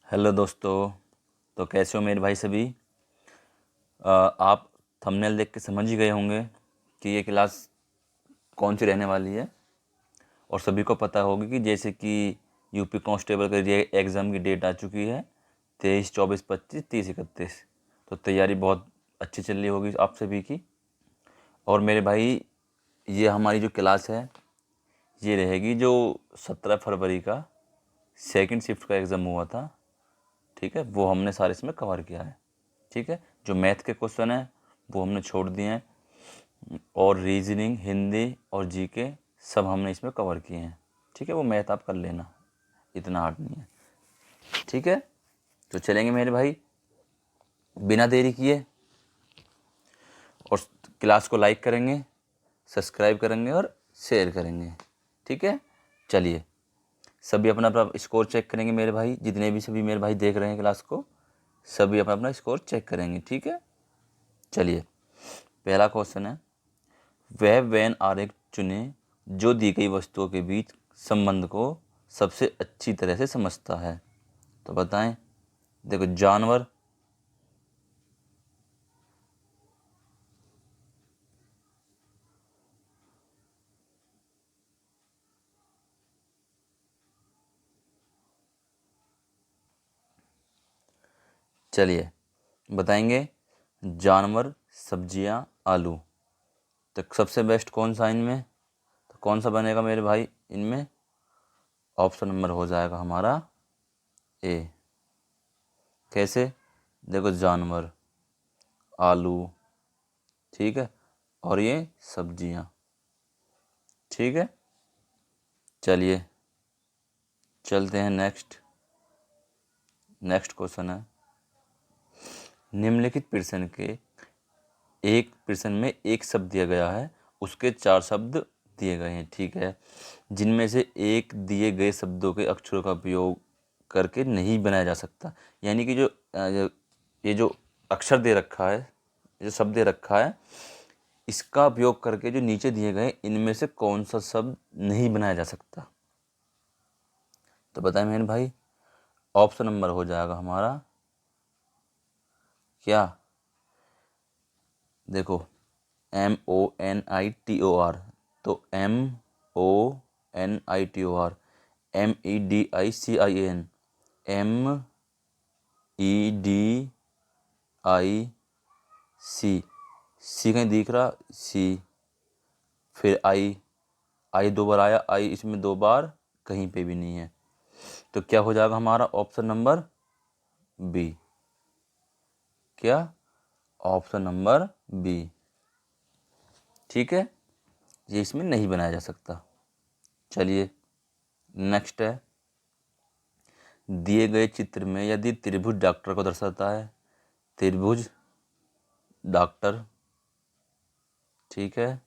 Hello दोस्तों। तो कैसे हो मेरे भाई सभी। आप थंबनेल देख के समझ ही गए होंगे कि ये क्लास कौन सी रहने वाली है। और सभी को पता होगी कि जैसे कि यूपी कांस्टेबल के लिए एग्ज़ाम की डेट आ चुकी है 23, 24, 25, 30, 31। तो तैयारी बहुत अच्छी चल रही होगी आप सभी की। और मेरे भाई ये हमारी जो क्लास है ये रहेगी जो 17 फरवरी का सेकंड शिफ्ट का एग्ज़ाम हुआ था। ठीक है, वो हमने सारे इसमें कवर किया है। ठीक है, जो मैथ के क्वेश्चन हैं वो हमने छोड़ दिए हैं, और रीजनिंग, हिंदी और जीके सब हमने इसमें कवर किए हैं। ठीक है, वो मैथ आप कर लेना, इतना हार्ड नहीं है। ठीक है, तो चलेंगे मेरे भाई बिना देरी किए, और क्लास को लाइक करेंगे, सब्सक्राइब करेंगे और शेयर करेंगे। ठीक है, चलिए सभी अपना अपना स्कोर चेक करेंगे मेरे भाई। जितने भी सभी मेरे भाई देख रहे हैं क्लास को, सभी अपना अपना स्कोर चेक करेंगे। ठीक है, चलिए पहला क्वेश्चन है, वह वेन आरेख चुने जो दी गई वस्तुओं के बीच संबंध को सबसे अच्छी तरह से समझता है। तो बताएं। देखो, जानवर, चलिए बताएंगे। जानवर, सब्जियां, आलू। तो सबसे बेस्ट कौन सा इनमें, तो कौन सा बनेगा मेरे भाई इनमें? ऑप्शन नंबर हो जाएगा हमारा ए। कैसे? देखो, जानवर, आलू, ठीक है, और ये सब्जियां। ठीक है, चलिए चलते हैं नेक्स्ट। नेक्स्ट क्वेश्चन है, निम्नलिखित प्रश्न के एक प्रश्न में एक शब्द दिया गया है, उसके 4 शब्द दिए गए हैं। ठीक है, जिनमें से एक दिए गए शब्दों के अक्षरों का उपयोग करके नहीं बनाया जा सकता। यानी कि ये जो अक्षर दे रखा है, जो शब्द दे रखा है, इसका उपयोग करके जो नीचे दिए गए इनमें से कौन सा शब्द नहीं बनाया जा सकता। तो बताएं मेरे भाई, ऑप्शन नंबर हो जाएगा हमारा क्या? देखो, MONITOR, तो MONITOR, MEDICIN, MEDIC, सी कहीं दिख रहा? सी, फिर आई 2 बार आया, आई इसमें 2 बार कहीं पे भी नहीं है। तो क्या हो जाएगा हमारा ऑप्शन नंबर बी। क्या? Option number B. ठीक है, ये इसमें नहीं बनाया जा सकता। चलिए नेक्स्ट है, दिए गए चित्र में यदि त्रिभुज डॉक्टर को दर्शाता है, त्रिभुज डॉक्टर, ठीक है,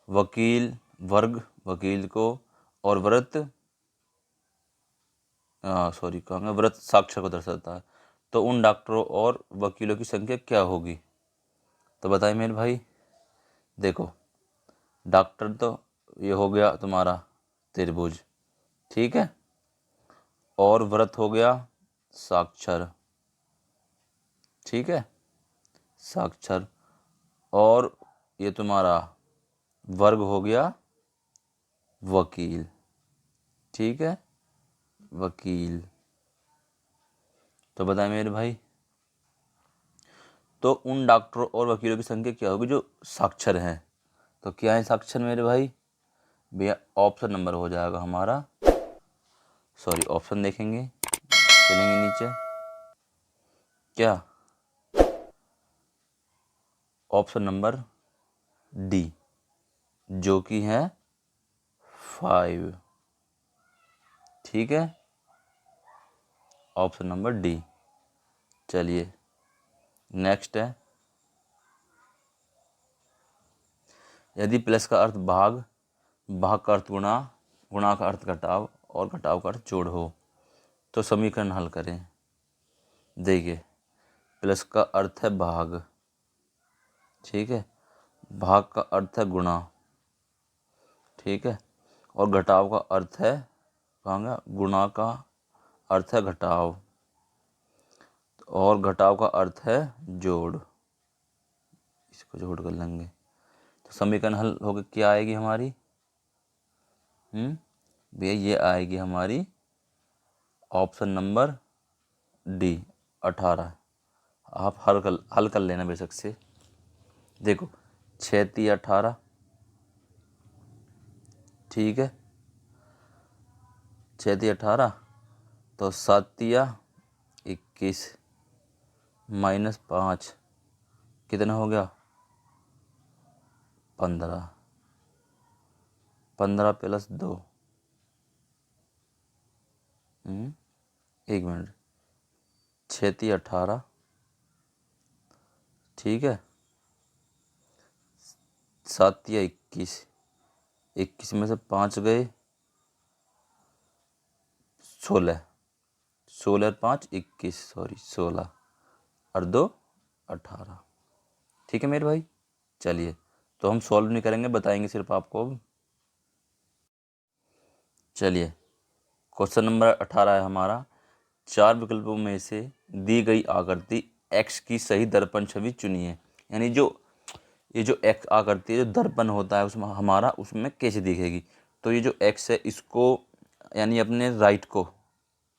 वकील, वर्ग वकील को, और व्रत, सॉरी कहूँगा, व्रत साक्षर को दर्शाता है, तो उन डॉक्टरों और वकीलों की संख्या क्या होगी? तो बताइए मेरे भाई। देखो, डॉक्टर तो ये हो गया तुम्हारा त्रिभुज, ठीक है, और व्रत हो गया साक्षर, ठीक है, साक्षर, और ये तुम्हारा वर्ग हो गया वकील, ठीक है, वकील। तो बताएं मेरे भाई, तो उन डॉक्टरों और वकीलों की संख्या क्या होगी जो साक्षर हैं? तो क्या है साक्षर मेरे भाई? भैया ऑप्शन नंबर हो जाएगा हमारा, सॉरी ऑप्शन देखेंगे, चलेंगे नीचे, क्या? ऑप्शन नंबर डी, जो कि है 5। ठीक है, ऑप्शन नंबर डी। चलिए नेक्स्ट है, यदि प्लस का अर्थ भाग, भाग का अर्थ गुणा, गुणा का अर्थ घटाव, और घटाव का अर्थ जोड़ हो, तो समीकरण हल करें। देखिए, प्लस का अर्थ है भाग, ठीक है, भाग का अर्थ है गुणा, ठीक है, और घटाव का अर्थ है कहाँगा गुणा का अर्थ है घटाव, और घटाव का अर्थ है जोड़। इसको जोड़ कर लेंगे तो समीकरण हल होकर क्या आएगी हमारी? भैया ये आएगी हमारी ऑप्शन नंबर डी 18। आप हल कर लेना बेशक से। देखो 6×3 = 18, ठीक है, 6×3 = 18, तो 7×3 = 21 -5 कितना हो गया? 15, 15 + 2, 1 मिनट, 6×3 = 18, ठीक है, 7×3 = 21 में से 5 गए 16, 16 और 5 = 21, सॉरी 16 और 2 18, ठीक है मेरे भाई। चलिए तो हम सॉल्व नहीं करेंगे, बताएंगे सिर्फ आपको। चलिए क्वेश्चन नंबर 18 है हमारा, 4 विकल्पों में से दी गई आकृति x की सही दर्पण छवि चुनिए। यानी जो ये जो x आकृति है, जो दर्पण होता है उसमें हमारा, उसमें कैसे दिखेगी। तो ये जो x है इसको यानी अपने राइट को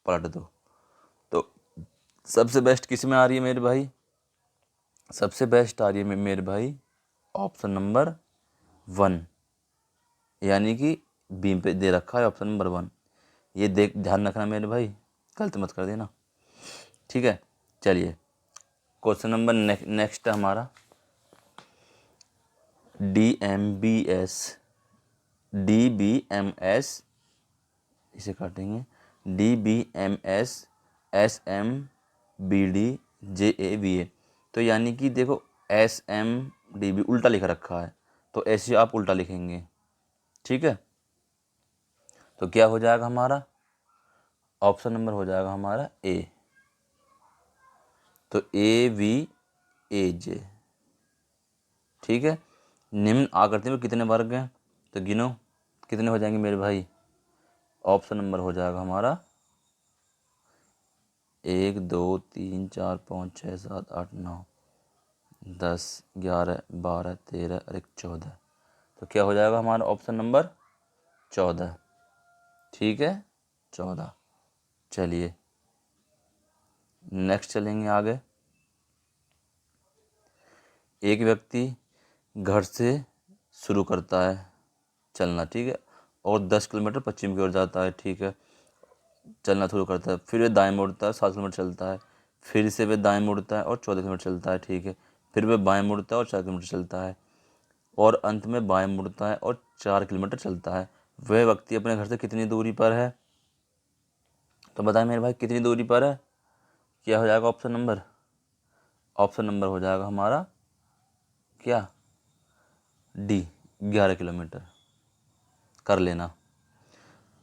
पलट दो। तो सबसे बेस्ट किस में आ रही है मेरे भाई? सबसे बेस्ट आ रही है मेरे भाई ऑप्शन नंबर 1, यानी कि बी पे दे रखा है ऑप्शन नंबर 1। ये देख ध्यान रखना मेरे भाई, गलत मत कर देना, ठीक है। चलिए क्वेश्चन नंबर नेक्स्ट है हमारा, DMBS DBMS, इसे काटेंगे, DBMS SMBD JAVA। तो यानी कि देखो SMDB उल्टा लिख रखा है, तो ऐसे आप उल्टा लिखेंगे, ठीक है। तो क्या हो जाएगा हमारा? ऑप्शन नंबर हो जाएगा हमारा ए। तो AVAJ, ठीक है। निम्न आकृति में कितने वर्ग हैं? तो गिनो कितने हो जाएंगे मेरे भाई? ऑप्शन नंबर हो जाएगा हमारा 1 2 3 4 5 6 7 8 9 10 11 12 13 और 14। तो क्या हो जाएगा हमारा ऑप्शन नंबर 14, ठीक है, 14। चलिए नेक्स्ट चलेंगे आगे। एक व्यक्ति घर से शुरू करता है चलना, ठीक है, और 10 किलोमीटर पश्चिम की ओर जाता है, ठीक है, चलना शुरू करता है। फिर वे दाएं मुड़ता है, 7 किलोमीटर चलता है। फिर से वे दाएं मुड़ता है और 14 किलोमीटर चलता है, ठीक है। फिर वे बाएं मुड़ता है और 4 किलोमीटर चलता है, और अंत में बाएं मुड़ता है और 4 किलोमीटर चलता है। वह व्यक्ति अपने घर से कितनी दूरी पर है? तो बताएं मेरे भाई कितनी दूरी पर है? क्या हो जाएगा ऑप्शन नंबर? ऑप्शन नंबर हो जाएगा हमारा क्या? डी 11 किलोमीटर, कर लेना।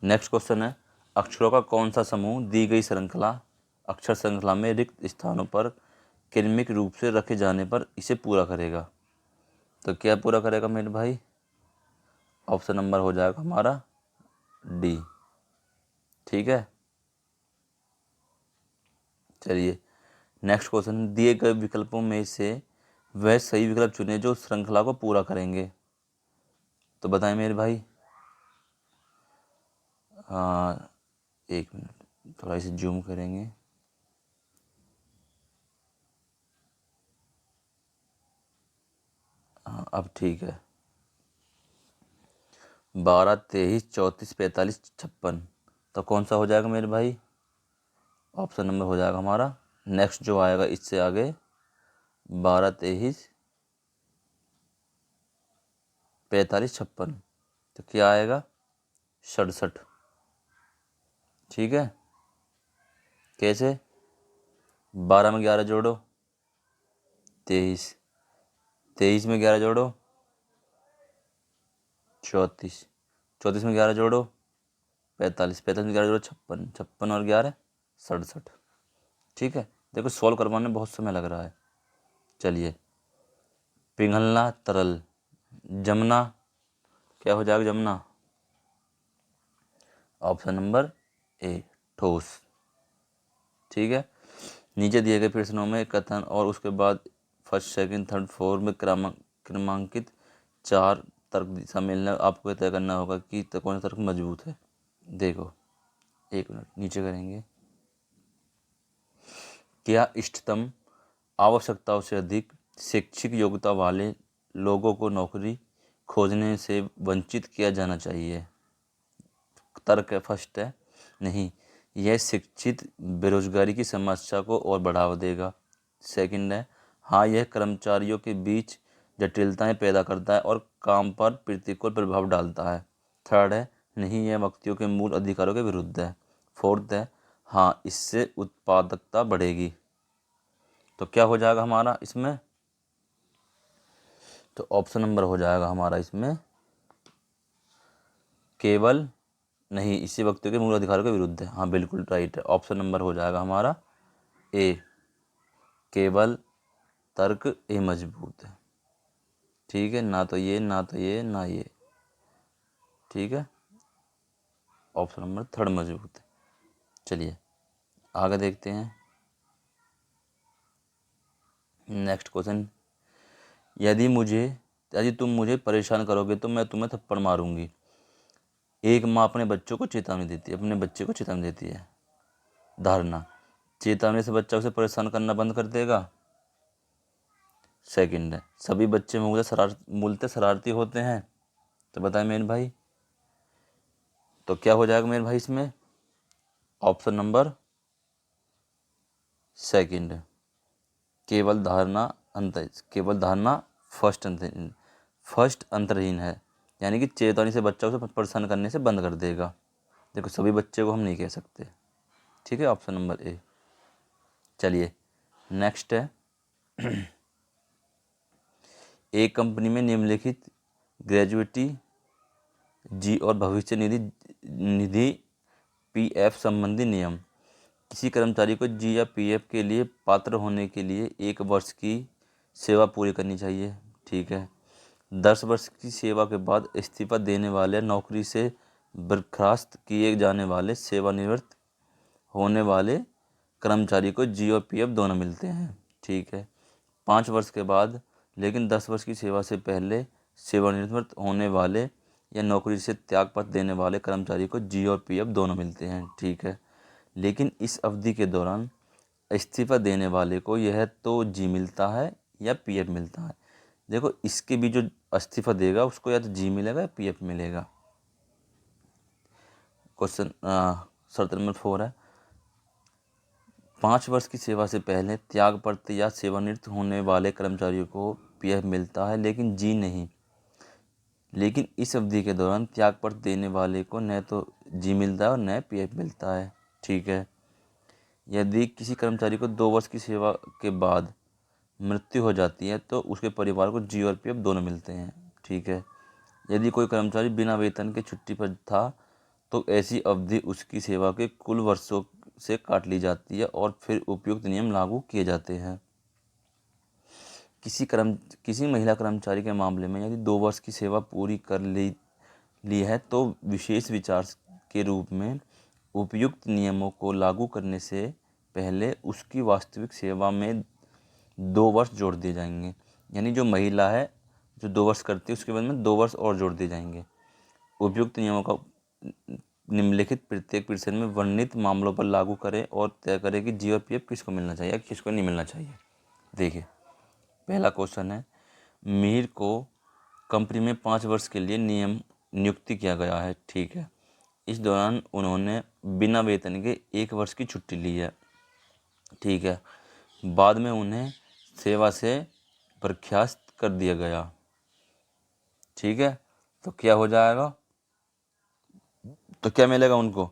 नेक्स्ट क्वेश्चन है, अक्षरों का कौन सा समूह दी गई श्रृंखला अक्षर श्रृंखला में रिक्त स्थानों पर क्रमिक रूप से रखे जाने पर इसे पूरा करेगा? तो क्या पूरा करेगा मेरे भाई? ऑप्शन नंबर हो जाएगा हमारा डी, ठीक है। चलिए नेक्स्ट क्वेश्चन, दिए गए विकल्पों में से वह सही विकल्प चुने जो श्रृंखला को पूरा करेंगे। तो बताएं मेरे भाई। हाँ 1 मिनट, थोड़ा इसे जूम करेंगे। हाँ अब ठीक है। 12 23 34 45 56, तो कौन सा हो जाएगा मेरे भाई? ऑप्शन नंबर हो जाएगा हमारा नेक्स्ट जो आएगा इससे आगे, 12 23 45 56, तो क्या आएगा? 67, ठीक है। कैसे? 12 में 11 जोड़ो 23, 23 में 11 जोड़ो 34, 34 में 11 जोड़ो 45, 45 में 11 जोड़ो 56, 56 और 11 67, ठीक है। देखो सॉल्व करवाने में बहुत समय लग रहा है। चलिए पिघलना तरल, जमना, क्या हो जाएगा जमना? ऑप्शन नंबर ए ठोस, ठीक है। नीचे दिए गए प्रश्नों में कथन और उसके बाद फर्स्ट सेकंड थर्ड फोर्थ में क्रमांकित 4 तर्क शामिल है। आपको ये तय करना होगा कि कौन सा तर्क मजबूत है। देखो, एक मिनट नीचे करेंगे। क्या इष्टतम आवश्यकताओं से अधिक शैक्षिक योग्यता वाले लोगों को नौकरी खोजने से वंचित किया जाना चाहिए? तर्क है फर्स्ट है, नहीं, यह शिक्षित बेरोजगारी की समस्या को और बढ़ावा देगा। सेकंड है, हाँ, यह कर्मचारियों के बीच जटिलताएं पैदा करता है और काम पर प्रतिकूल प्रभाव डालता है। थर्ड है, नहीं, यह व्यक्तियों के मूल अधिकारों के विरुद्ध है। फोर्थ है, हाँ, इससे उत्पादकता बढ़ेगी। तो क्या हो जाएगा हमारा इसमें? तो ऑप्शन नंबर हो जाएगा हमारा इसमें केवल, नहीं, इसी व्यक्तियों के मूल अधिकारों के विरुद्ध है। हाँ, बिल्कुल राइट है। ऑप्शन नंबर हो जाएगा हमारा ए, केवल तर्क ए मजबूत है। ठीक है, ना तो ये ना तो ये ना ये। ठीक है, ऑप्शन नंबर थर्ड मजबूत है। चलिए आगे देखते हैं। नेक्स्ट क्वेश्चन, यदि तुम मुझे परेशान करोगे तो मैं तुम्हें थप्पड़ मारूंगी। एक माँ अपने बच्चों को चेतावनी देती है, अपने बच्चे को चेतावनी देती है। धारणा, चेतावनी से बच्चा उसे परेशान करना बंद कर देगा। सेकंड है, सभी बच्चे मूलतः शरारती होते हैं। तो बताएं मेरे भाई, तो क्या हो जाएगा मेरे भाई इसमें? ऑप्शन नंबर सेकंड, केवल धारणा फर्स्ट अंतरहीन है, यानी कि चेतावनी से बच्चा उसे परेशान करने से बंद कर देगा। देखो, सभी बच्चे को हम नहीं कह सकते। ठीक है, ऑप्शन नंबर ए। चलिए नेक्स्ट है, एक कंपनी में निम्नलिखित ग्रेजुएटी जी और भविष्य निधि पीएफ संबंधी नियम। किसी कर्मचारी को जी या पीएफ के लिए पात्र होने के लिए 1 वर्ष की सेवा पूरी करनी चाहिए। ठीक है, 10 वर्ष की सेवा के बाद इस्तीफा देने वाले, नौकरी से बर्खास्त किए जाने वाले, सेवानिवृत्त होने वाले कर्मचारी को जी और पीएफ दोनों मिलते हैं। ठीक है, 5 वर्ष के बाद, लेकिन 10 वर्ष की सेवा से पहले सेवानिवृत्त होने वाले या नौकरी से त्यागपत्र देने वाले कर्मचारी को जी और पीएफ दोनों मिलते हैं। ठीक है, लेकिन इस अवधि के दौरान इस्तीफा देने वाले को यह तो जी मिलता है या पीएफ मिलता है। देखो, इसके भी जो इस्तीफा देगा उसको या तो जी मिलेगा या पीएफ मिलेगा। क्वेश्चन शर्त नंबर 4 है, 5 वर्ष की सेवा से पहले त्यागपत्र या सेवानिवृत्त होने वाले कर्मचारियों को पीएफ मिलता है लेकिन जी नहीं। लेकिन इस अवधि के दौरान त्यागपत्र देने वाले को न तो जी मिलता है और न पीएफ मिलता है। ठीक है, यदि किसी कर्मचारी को 2 वर्ष की सेवा के बाद मृत्यु हो जाती है तो उसके परिवार को जी और पीएफ दोनों मिलते हैं। ठीक है, यदि कोई कर्मचारी बिना वेतन के छुट्टी पर था तो ऐसी अवधि उसकी सेवा के कुल वर्षों से काट ली जाती है और फिर उपयुक्त नियम लागू किए जाते हैं। किसी महिला कर्मचारी के मामले में यदि 2 वर्ष की सेवा पूरी कर ली है तो विशेष विचार के रूप में उपयुक्त नियमों को लागू करने से पहले उसकी वास्तविक सेवा में 2 वर्ष जोड़ दिए जाएंगे। यानी जो महिला है जो 2 वर्ष करती है उसके बाद में 2 वर्ष और जोड़ दिए जाएंगे। उपयुक्त नियमों का निम्नलिखित प्रत्येक प्रश्न में वर्णित मामलों पर लागू करें और तय करें कि जी और पीएफ किसको मिलना चाहिए या किसको नहीं मिलना चाहिए। देखिए, पहला क्वेश्चन है, मीर को कंपनी में 5 वर्ष के लिए नियुक्ति किया गया है। ठीक है, इस दौरान उन्होंने बिना वेतन के 1 वर्ष की छुट्टी ली है। ठीक है, बाद में उन्हें सेवा से बर्खास्त कर दिया गया। ठीक है, तो क्या हो जाएगा? तो क्या मिलेगा उनको?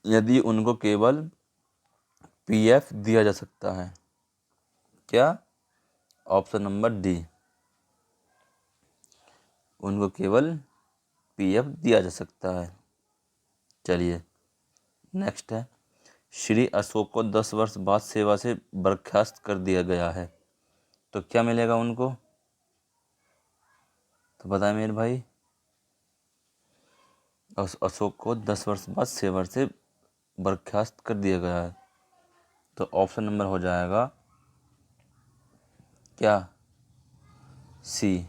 यदि उनको केवल पीएफ दिया जा सकता है। क्या? ऑप्शन नंबर डी, उनको केवल पीएफ दिया जा सकता है। चलिए नेक्स्ट है, श्री अशोक को 10 वर्ष बाद सेवा से बर्खास्त कर दिया गया है। तो क्या मिलेगा उनको? तो बताएं मेरे भाई। अशोक को 10 वर्ष बाद सेवा से बर्खास्त कर दिया गया है। तो ऑप्शन नंबर हो जाएगा क्या, सी।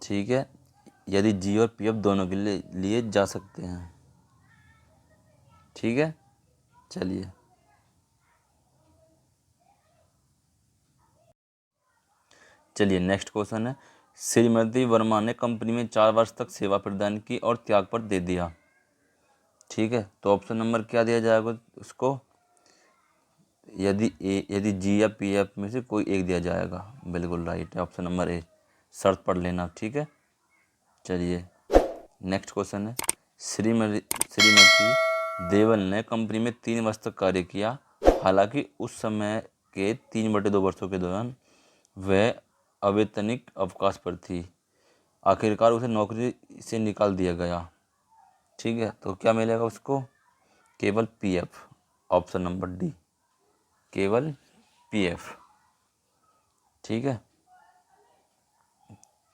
ठीक है, यदि जी और पी एफ दोनों के लिए जा सकते हैं। ठीक है, चलिए नेक्स्ट क्वेश्चन है, श्रीमती वर्मा ने कंपनी में 4 वर्ष तक सेवा प्रदान की और त्याग पर दे दिया। ठीक है, तो ऑप्शन नंबर क्या दिया जाएगा उसको, यदि जी या पी एफ में से कोई एक दिया जाएगा। बिल्कुल राइट है, ऑप्शन नंबर ए। शर्त पढ़ लेना। ठीक है, चलिए नेक्स्ट क्वेश्चन है, श्रीमती देवल ने कंपनी में 3 वर्ष तक कार्य किया, हालांकि उस समय के 3/2 वर्षों के दौरान वह अवैतनिक अवकाश पर थी। आखिरकार उसे नौकरी से निकाल दिया गया। ठीक है, तो क्या मिलेगा उसको, केवल पीएफ। ऑप्शन नंबर डी, केवल पीएफ। ठीक है,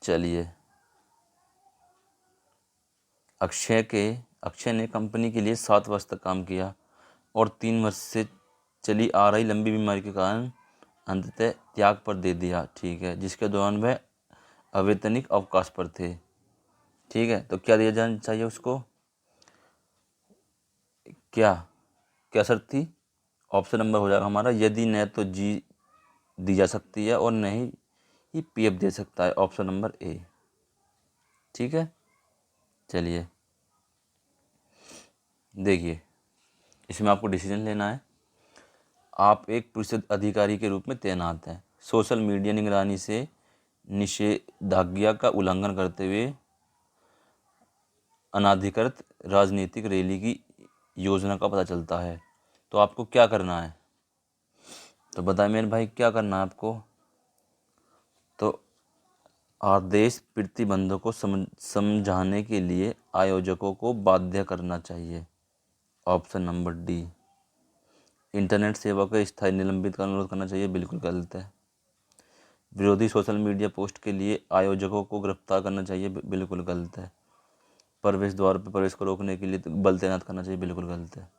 चलिए अक्षय ने कंपनी के लिए 7 वर्ष तक काम किया और 3 वर्ष से चली आ रही लंबी बीमारी के कारण अंततः त्याग पर दे दिया। ठीक है, जिसके दौरान वह अवैतनिक अवकाश पर थे। ठीक है, तो क्या दिया जाना चाहिए उसको, क्या क्या शर्त थी। ऑप्शन नंबर हो जाएगा हमारा, यदि न तो जी दी जा सकती है और न ही पीएफ दे सकता है। Option number A. ठीक है, चलिए देखिए, इसमें आपको डिसीजन लेना है। आप एक पुलिस अधिकारी के रूप में तैनात हैं। सोशल मीडिया निगरानी से निषेधाज्ञा का उल्लंघन करते हुए अनाधिकृत राजनीतिक रैली की योजना का पता चलता है, तो आपको क्या करना है। तो बताएं मेरे भाई, क्या करना है आपको। तो आदेश प्रतिबंधों को समझाने के लिए आयोजकों को बाध्य करना चाहिए। ऑप्शन नंबर डी, इंटरनेट सेवा को स्थायी निलंबित का अनुरोध करना चाहिए। बिल्कुल गलत है। विरोधी सोशल मीडिया पोस्ट के लिए आयोजकों को गिरफ्तार करना चाहिए। बिल्कुल गलत है। प्रवेश द्वार पर प्रवेश को रोकने के लिए बल तैनात करना चाहिए। बिल्कुल गलत है।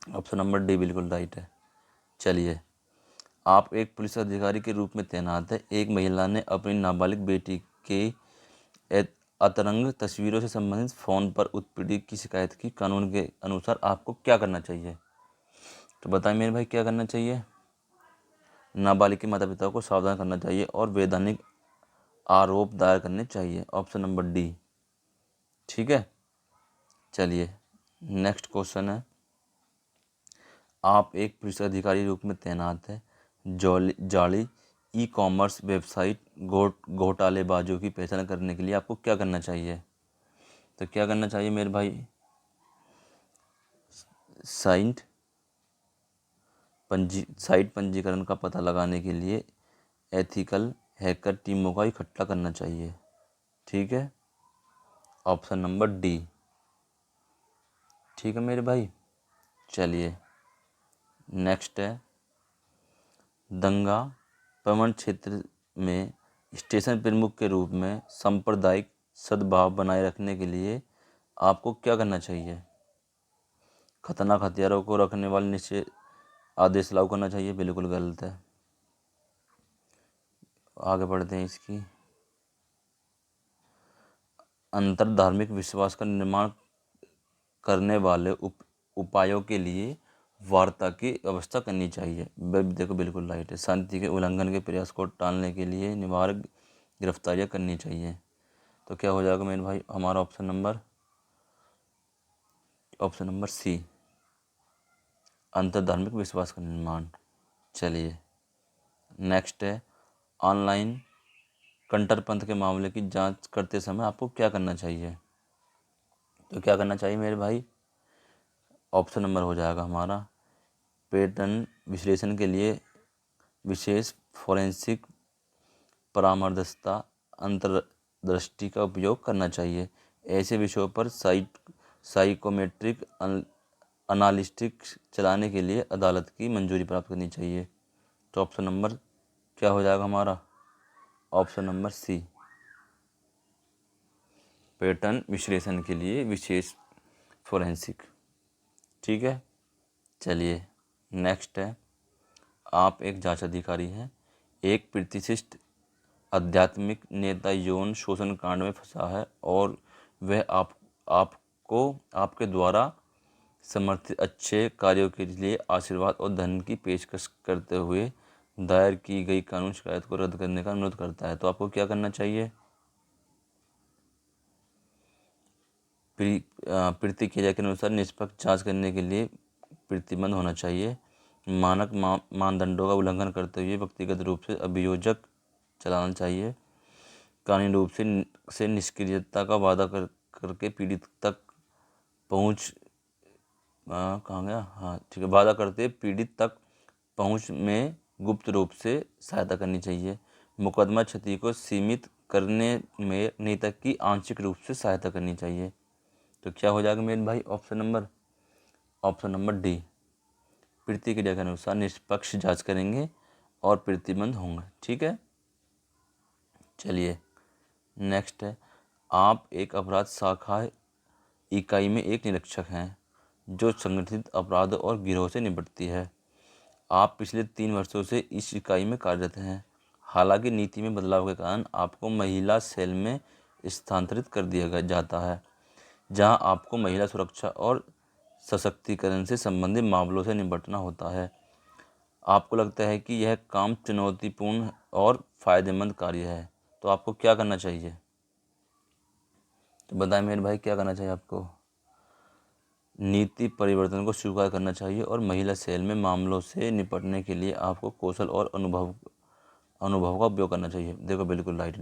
ऑप्शन नंबर डी बिल्कुल राइट है। चलिए, आप एक पुलिस अधिकारी के रूप में तैनात है। एक महिला ने अपनी नाबालिग बेटी के अतरंग तस्वीरों से संबंधित फ़ोन पर उत्पीड़न की शिकायत की। कानून के अनुसार आपको क्या करना चाहिए। तो बताएं मेरे भाई, क्या करना चाहिए। नाबालिग के माता पिता को सावधान करना चाहिए और वैधानिक आरोप दायर करने चाहिए। Option number D. ठीक है, चलिए नेक्स्ट क्वेश्चन है, आप एक पुलिस अधिकारी रूप में तैनात है। जाली ई कॉमर्स वेबसाइट घोटालेबाजों की पहचान करने के लिए आपको क्या करना चाहिए। तो क्या करना चाहिए मेरे भाई, साइट पंजीकरण का पता लगाने के लिए एथिकल हैकर टीमों का इकट्ठा करना चाहिए। ठीक है, ऑप्शन नंबर डी। ठीक है मेरे भाई, चलिए नेक्स्ट है, दंगा प्रवण क्षेत्र में स्टेशन प्रमुख के रूप में सांप्रदायिक सद्भाव बनाए रखने के लिए आपको क्या करना चाहिए। खतरनाक हथियारों को रखने वाले निश्चित आदेश लागू करना चाहिए। बिल्कुल गलत है। आगे बढ़ते हैं इसकी, अंतर धार्मिक विश्वास का निर्माण करने वाले उपायों के लिए वार्ता की व्यवस्था करनी चाहिए। देखो बिल्कुल राइट है। शांति के उल्लंघन के प्रयास को टालने के लिए निवारक गिरफ्तारियां करनी चाहिए। तो क्या हो जाएगा मेरे भाई हमारा ऑप्शन नंबर सी, अंतर धार्मिक विश्वास का निर्माण। चलिए नेक्स्ट है, ऑनलाइन कट्टरपंथ के मामले की जांच करते समय आपको क्या करना चाहिए। तो क्या करना चाहिए मेरे भाई, ऑप्शन नंबर हो जाएगा हमारा, पैटर्न विश्लेषण के लिए विशेष फोरेंसिक परामर्शदाता अंतर्दृष्टि का उपयोग करना चाहिए। ऐसे विषयों पर साइकोमेट्रिक एनालिटिक्स चलाने के लिए अदालत की मंजूरी प्राप्त करनी चाहिए। तो ऑप्शन नंबर क्या हो जाएगा हमारा, ऑप्शन नंबर सी, पैटर्न विश्लेषण के लिए विशेष फोरेंसिक। ठीक है। चलिए नेक्स्ट है, आप एक जांच अधिकारी हैं। एक प्रतिष्ठित आध्यात्मिक नेता यौन शोषण कांड में फंसा है और वह आपको आपके द्वारा समर्थित अच्छे कार्यों के लिए आशीर्वाद और धन की पेशकश करते हुए दायर की गई कानूनी शिकायत को रद्द करने का अनुरोध करता है। तो आपको क्या करना चाहिए? प्रतिक्रिया के अनुसार निष्पक्ष जांच करने के लिए प्रतिबंध होना चाहिए। मानक मानदंडों का उल्लंघन करते हुए व्यक्तिगत रूप से अभियोजक चलाना चाहिए। कानूनी रूप से निष्क्रियता का वादा करके पीड़ित तक पहुंच कहाँ गया, हाँ ठीक है, वादा करते पीड़ित तक पहुंच में गुप्त रूप से सहायता करनी चाहिए। मुकदमा क्षति को सीमित करने में नेता की आंशिक रूप से सहायता करनी चाहिए। तो क्या हो जाएगा मेरे भाई? Option number D. प्रतिक्रिया के अनुसार निष्पक्ष जांच करेंगे और प्रतिबंध होंगे। ठीक है। चलिए नेक्स्ट है, आप एक अपराध शाखा इकाई में एक निरीक्षक हैं जो संगठित अपराध और गिरोह से निपटती है। आप पिछले 3 वर्षों से इस इकाई में कार्यरत हैं। हालांकि नीति में बदलाव के कारण आपको महिला सेल में स्थानांतरित कर दिया जाता है, जहां आपको महिला सुरक्षा और सशक्तिकरण से संबंधित मामलों से निपटना होता है। आपको लगता है कि यह काम चुनौतीपूर्ण और फायदेमंद कार्य है, तो आपको क्या करना चाहिए? तो बताएं मेरे भाई, क्या करना चाहिए आपको? नीति परिवर्तन को स्वीकार करना चाहिए और महिला सेल में मामलों से निपटने के लिए आपको कौशल और अनुभव का उपयोग करना चाहिए। देखो बिल्कुल राइट,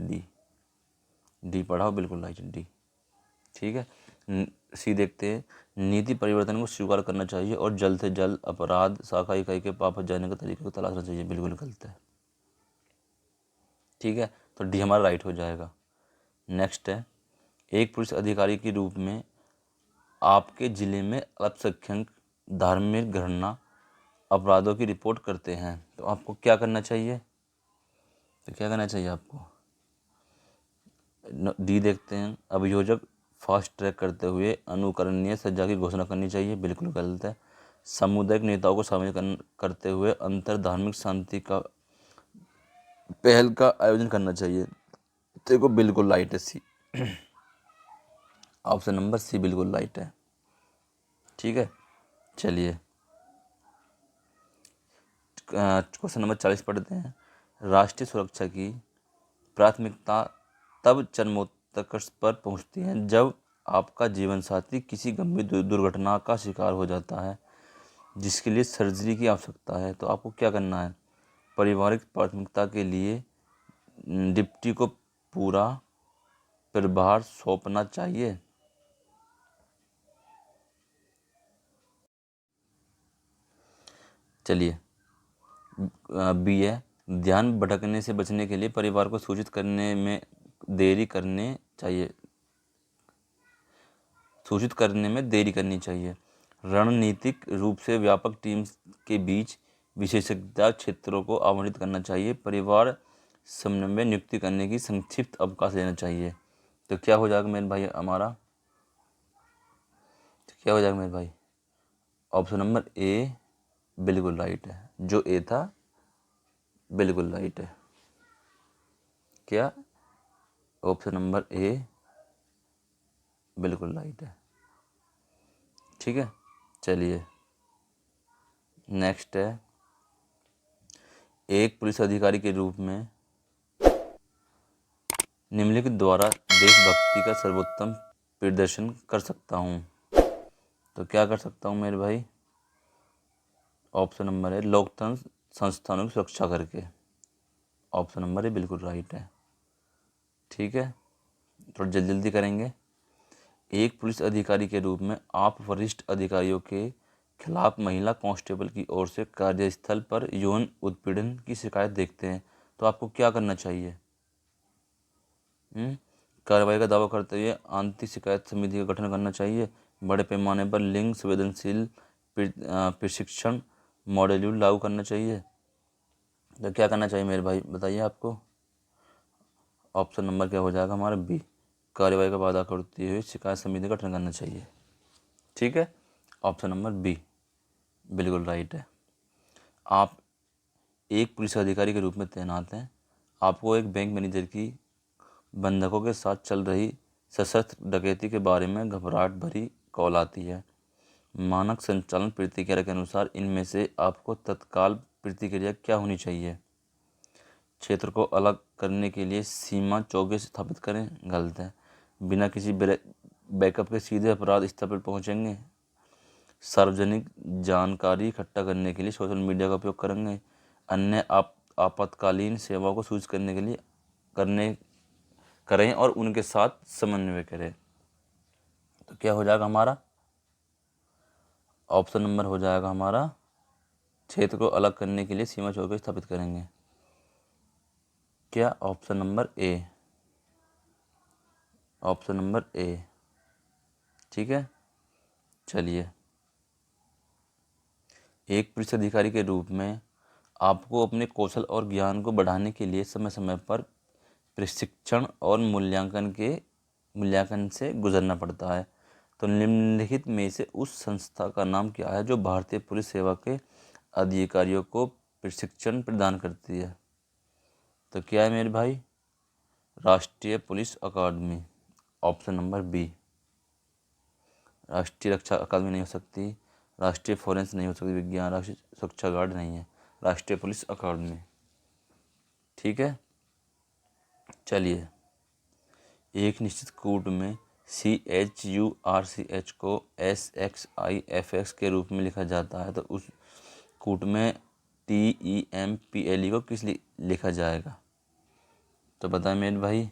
डी पढ़ाओ, बिल्कुल राइट, डी। ठीक है। सी देखते हैं, नीति परिवर्तन को स्वीकार करना चाहिए और जल्द से जल्द अपराध शाखा इकाई के वापस जाने के तरीके को तलाशना चाहिए। बिल्कुल गलत है। ठीक है, तो डी हमारा राइट हो जाएगा। नेक्स्ट है, एक पुलिस अधिकारी के रूप में आपके ज़िले में अल्पसंख्यक धार्मिक घटना अपराधों की रिपोर्ट करते हैं, तो आपको क्या करना चाहिए? तो क्या करना चाहिए आपको? डी देखते हैं, अभियोजक फास्ट ट्रैक करते हुए अनुकरणीय सजा की घोषणा करनी चाहिए। बिल्कुल गलत है। सामुदायिक नेताओं को शामिल करते हुए अंतर धार्मिक शांति का पहल का आयोजन करना चाहिए। देखो बिल्कुल राइट है, सी। ऑप्शन नंबर सी बिल्कुल राइट है। ठीक है। चलिए क्वेश्चन नंबर 40 पढ़ते हैं। राष्ट्रीय सुरक्षा की प्राथमिकता तब चरमोत्कर्ष पर पहुंचती है जब आपका जीवन साथी किसी गंभीर दुर्घटना का शिकार हो जाता है जिसके लिए सर्जरी की आवश्यकता है। तो आपको क्या करना है? पारिवारिक प्राथमिकता के लिए डिप्टी को पूरा प्रभार सौंपना चाहिए। चलिए बी है, ध्यान भटकने से बचने के लिए परिवार को सूचित करने में देरी करनी चाहिए। रणनीतिक रूप से व्यापक टीम के बीच विशेषज्ञता क्षेत्रों को आवंटित करना चाहिए। परिवार समन्वय नियुक्ति करने की संक्षिप्त अवकाश लेना चाहिए। तो क्या हो जाएगा मेरे भाई हमारा? तो क्या हो जाएगा मेरे भाई? ऑप्शन नंबर ए बिल्कुल राइट है। जो ए था बिल्कुल राइट है। क्या? ऑप्शन नंबर ए बिल्कुल राइट है। ठीक है। चलिए नेक्स्ट है, एक पुलिस अधिकारी के रूप में निम्नलिखित द्वारा देशभक्ति का सर्वोत्तम प्रदर्शन कर सकता हूँ। तो क्या कर सकता हूँ मेरे भाई? ऑप्शन नंबर है लोकतंत्र संस्थानों की सुरक्षा करके। ऑप्शन नंबर ए बिल्कुल राइट है। ठीक है, थोड़ा जल्दी करेंगे। एक पुलिस अधिकारी के रूप में आप वरिष्ठ अधिकारियों के खिलाफ महिला कांस्टेबल की ओर से कार्यस्थल पर यौन उत्पीड़न की शिकायत देखते हैं, तो आपको क्या करना चाहिए? कार्रवाई का दावा करते हुए आंतरिक शिकायत समिति का गठन करना चाहिए। बड़े पैमाने पर लिंग संवेदनशील प्रशिक्षण मॉड्यूल लागू करना चाहिए। तो क्या करना चाहिए मेरे भाई, बताइए आपको? ऑप्शन नंबर क्या हो जाएगा हमारा? बी, कार्रवाई का वादा करते हुए शिकायत समिति का गठन करना चाहिए। ठीक है। ऑप्शन नंबर बी बिल्कुल राइट है। आप एक पुलिस अधिकारी के रूप में तैनात हैं। आपको एक बैंक मैनेजर की बंधकों के साथ चल रही सशस्त्र डकैती के बारे में घबराहट भरी कॉल आती है। मानक संचालन प्रतिक्रिया के अनुसार इनमें से आपको तत्काल प्रतिक्रिया क्या होनी चाहिए? क्षेत्र को अलग करने के लिए सीमा चौकी स्थापित करें, गलत है। बिना किसी बैकअप के सीधे अपराध स्थल पर पहुंचेंगे। सार्वजनिक जानकारी इकट्ठा करने के लिए सोशल मीडिया का उपयोग करेंगे। अन्य आपातकालीन सेवाओं को सूचित करने के लिए करें और उनके साथ समन्वय करें। तो क्या हो जाएगा हमारा? ऑप्शन नंबर हो जाएगा हमारा, क्षेत्र को अलग करने के लिए सीमा चौकी स्थापित करेंगे। क्या? Option number A, option number A. ठीक है, चलिए। एक पुलिस अधिकारी के रूप में आपको अपने कौशल और ज्ञान को बढ़ाने के लिए समय समय पर प्रशिक्षण और मूल्यांकन से गुजरना पड़ता है। तो निम्नलिखित में से उस संस्था का नाम क्या है जो भारतीय पुलिस सेवा के अधिकारियों को प्रशिक्षण प्रदान करती है? तो क्या है मेरे भाई? राष्ट्रीय पुलिस अकादमी, ऑप्शन नंबर बी। राष्ट्रीय रक्षा अकादमी नहीं हो सकती, राष्ट्रीय फॉरेंस नहीं हो सकती विज्ञान, राष्ट्रीय सुरक्षा गार्ड नहीं है, राष्ट्रीय पुलिस अकादमी। ठीक है, चलिए। एक निश्चित कूट में CHURCH को SXIFX के रूप में लिखा जाता है, तो उस कूट में TEMPLE को किस लिखा जाएगा? तो बताएं मेरे भाई।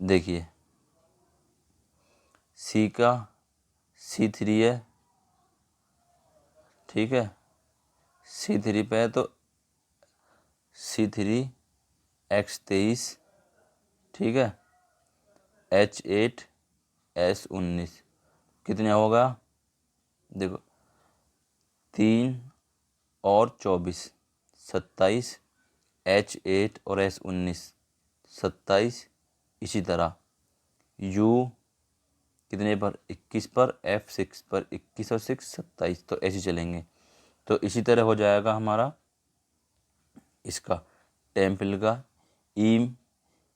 देखिए, सी का C3 है, ठीक है, C3 पे है तो C3X23, ठीक है, H8S19 कितने होगा? देखो, 3 और 24 27, H8 और S19 27। इसी तरह U कितने पर? 21 पर, F6 पर 21 और 6 27, तो ऐसे चलेंगे। तो इसी तरह हो जाएगा हमारा इसका टेम्पल का ई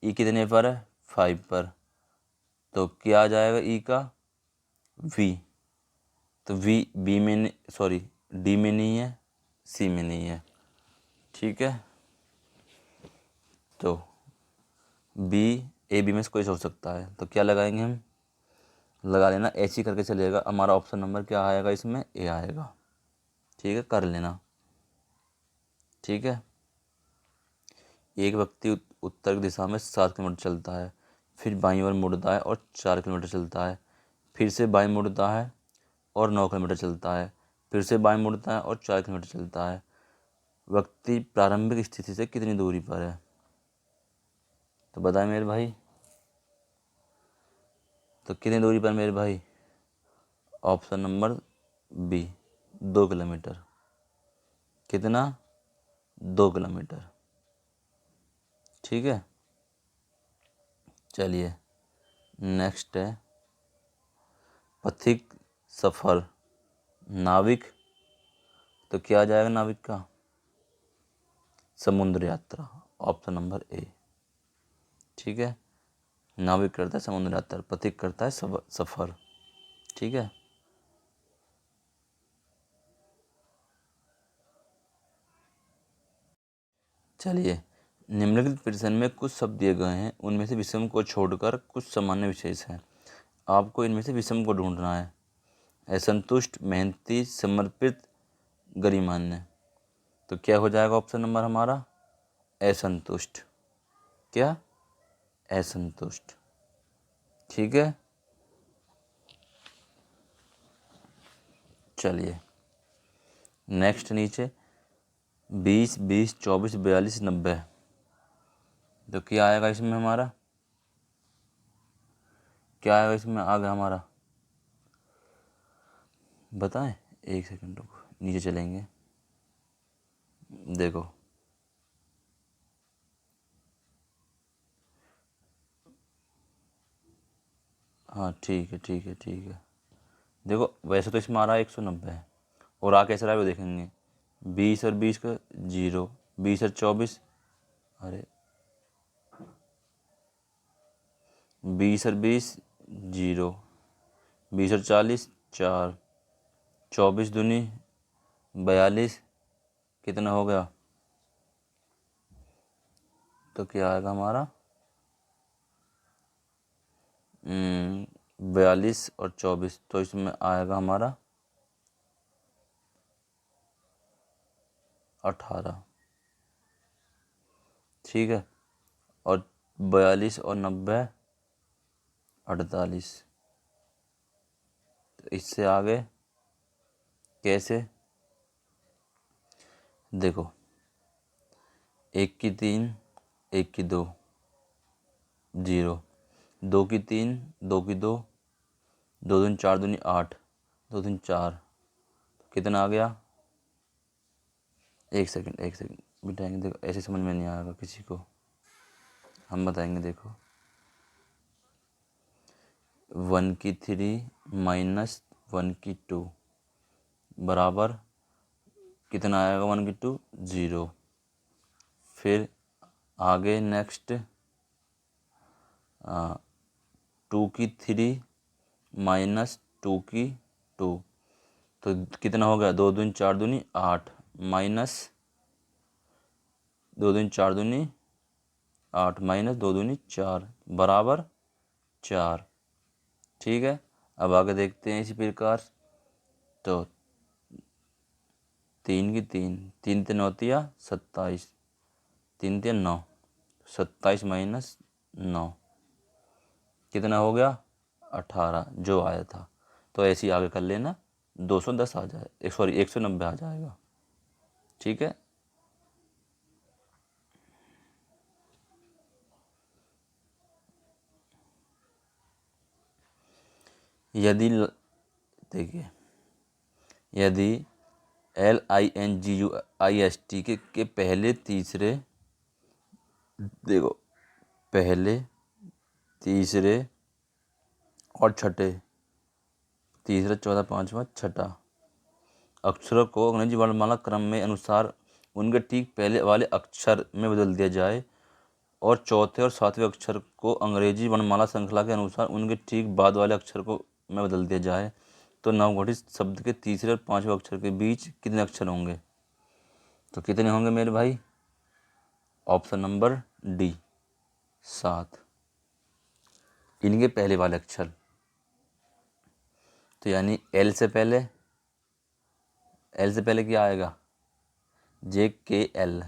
कितने पर है? 5 पर, तो क्या आ जाएगा ई का? V। तो डी में नहीं है, सी में नहीं है, ठीक है। तो AB में से कोई हो सकता है, तो क्या लगाएंगे हम? लगा लेना, ऐसी करके चलेगा। हमारा ऑप्शन नंबर क्या आएगा इसमें? ए आएगा, ठीक है, कर लेना, ठीक है। एक व्यक्ति उत्तर दिशा में 7 किलोमीटर चलता है, फिर बाईं ओर मुड़ता है और 4 किलोमीटर चलता है, फिर से बाईं मुड़ता है और 9 किलोमीटर चलता है, फिर से बाईं मुड़ता है और 4 किलोमीटर चलता है। व्यक्ति प्रारंभिक स्थिति से कितनी दूरी पर है? तो बताएं मेरे भाई। तो कितनी दूरी पर मेरे भाई? Option number B, 2 kilometre. कितना? 2 किलोमीटर, ठीक है। चलिए, नेक्स्ट है पथिक सफर नाविक। तो क्या आ जाएगा नाविक का? समुद्र यात्रा, ऑप्शन नंबर ए, ठीक है। नाविक करता है समुद्र यात्रा, पथिक करता है सफर, ठीक है। चलिए, निम्नलिखित प्रश्न में कुछ शब्द दिए गए हैं, उनमें से विषम को छोड़कर कुछ सामान्य विशेष हैं। आपको इनमें से विषम को ढूंढना है। असंतुष्ट, मेहनती, समर्पित, गरिमान्य। तो क्या हो जाएगा ऑप्शन नंबर हमारा? असंतुष्ट। क्या? असंतुष्ट, ठीक है। चलिए, नेक्स्ट नीचे 20, 20, 24, 42, 90। तो क्या आएगा इसमें हमारा? क्या आएगा इसमें? आ गया हमारा, बताएं। एक सेकंड रुको, नीचे चलेंगे, देखो। हाँ, ठीक है, ठीक है, ठीक है, देखो वैसे तो इसमें आ रहा है 190 है, और आ कैसे रहा है वो देखेंगे। 20 और 20 का 0, 20 और 24, अरे 20 और 20 0, 20 और 40 4, 24 दूनी 42, कितना हो गया, तो क्या आएगा हमारा 42 और 24, तो इसमें आएगा हमारा 18। ठीक है, और 42 और 90 48। तो इससे आगे कैसे, देखो 1 की 3, 1 की 2 0, 2 की 3, 2 की 2, 2 दूनी 4 दूनी 8, 2 दूनी 4, कितना आ गया, एक सेकंड बिठाएंगे। देखो ऐसे समझ में नहीं आएगा किसी को, हम बताएंगे। देखो 1 की 3 माइनस 1 की 2 बराबर कितना आएगा, 1 की 2 0। फिर आगे नेक्स्ट 2 की 3 माइनस 2 की 2, तो कितना हो गया, 2 दूनी 4 दूनी 8 माइनस 2 दूनी 4 दूनी 8 माइनस 2 दूनी 4 बराबर 4। ठीक है, अब आगे देखते हैं इसी प्रकार। तो 3 की 3, 3 3 होती है 27, 3 3 9, 27 माइनस 9 कितना हो गया 18 जो आया था। तो ऐसे ही आगे कर लेना, 210 आ जाए, सॉरी 190 आ जाएगा। ठीक है, यदि देखिए यदि LINGUIST के पहले तीसरे, देखो पहले तीसरे और छठे, तीसरा चौथा पांचवा छठा अक्षरों को अंग्रेजी वर्णमाला क्रम में अनुसार उनके ठीक पहले वाले अक्षर में बदल दिया जाए, और चौथे और सातवें अक्षर को अंग्रेजी वर्णमाला श्रृंखला के अनुसार उनके ठीक बाद वाले अक्षर को में बदल दिया जाए, तो नवगठित शब्द के तीसरे और पांचवें अक्षर के बीच कितने अक्षर होंगे। तो कितने होंगे मेरे भाई, ऑप्शन नंबर डी 7, इनके पहले वाले अक्षर। तो यानी एल से पहले क्या आएगा, JKL,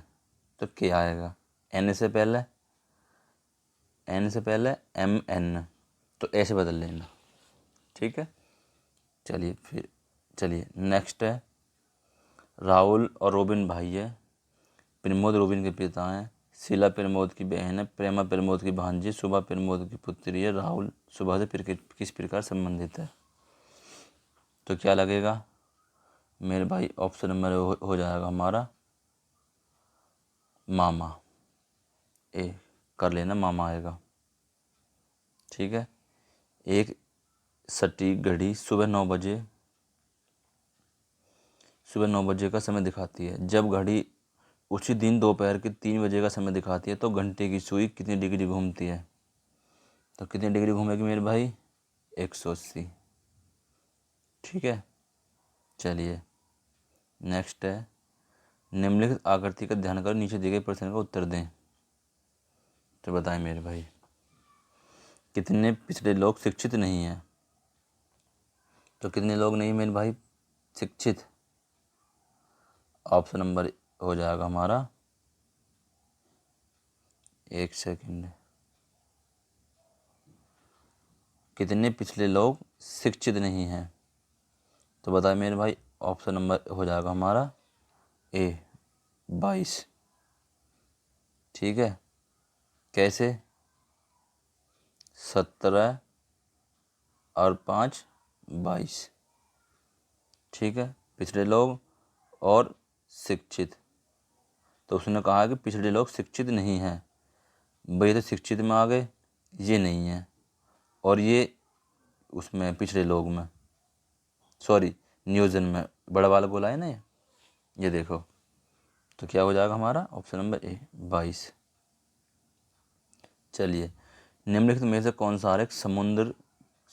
तो के आएगा। एन से पहले MN, तो ऐसे बदल लेना। ठीक है, चलिए नेक्स्ट है, राहुल और रोबिन भाई है, प्रमोद रोबिन के पिता हैं, शीला प्रमोद की बहन है, प्रेमा प्रमोद की भांजी, सुबह प्रमोद की पुत्री है, राहुल सुबह से किस प्रकार संबंधित है। तो क्या लगेगा मेरे भाई, ऑप्शन नंबर हो जाएगा हमारा मामा, ए कर लेना, मामा आएगा। ठीक है, एक सटीक घड़ी सुबह 9 बजे का समय दिखाती है। जब घड़ी उसी दिन दोपहर के 3 बजे का समय दिखाती है तो घंटे की सुई कितनी डिग्री घूमती है। तो कितनी डिग्री घूमेगी मेरे भाई, 180। ठीक है, चलिए नेक्स्ट है, निम्नलिखित आकृति का ध्यान कर नीचे दिए गए प्रश्न का उत्तर दें। तो बताएं मेरे भाई, कितने पिछड़े लोग शिक्षित नहीं हैं। तो कितने लोग नहीं मेरे भाई शिक्षित, ऑप्शन नंबर हो जाएगा हमारा, एक सेकंड, कितने पिछले लोग शिक्षित नहीं हैं। तो बताए मेरे भाई, ऑप्शन नंबर हो जाएगा हमारा ए 22। ठीक है, कैसे, 17 और 5 22। ठीक है, पिछड़े लोग और शिक्षित, तो उसने कहा कि पिछड़े लोग शिक्षित नहीं हैं, भाई तो शिक्षित में आ गए, ये नहीं है, और ये उसमें पिछड़े लोग में। सॉरी नियोजन में बड़ा वाला गोला है ना ये देखो। तो क्या हो जाएगा हमारा ऑप्शन नंबर ए 22। चलिए, निम्नलिखित में से कौन सा आरेख समुद्र,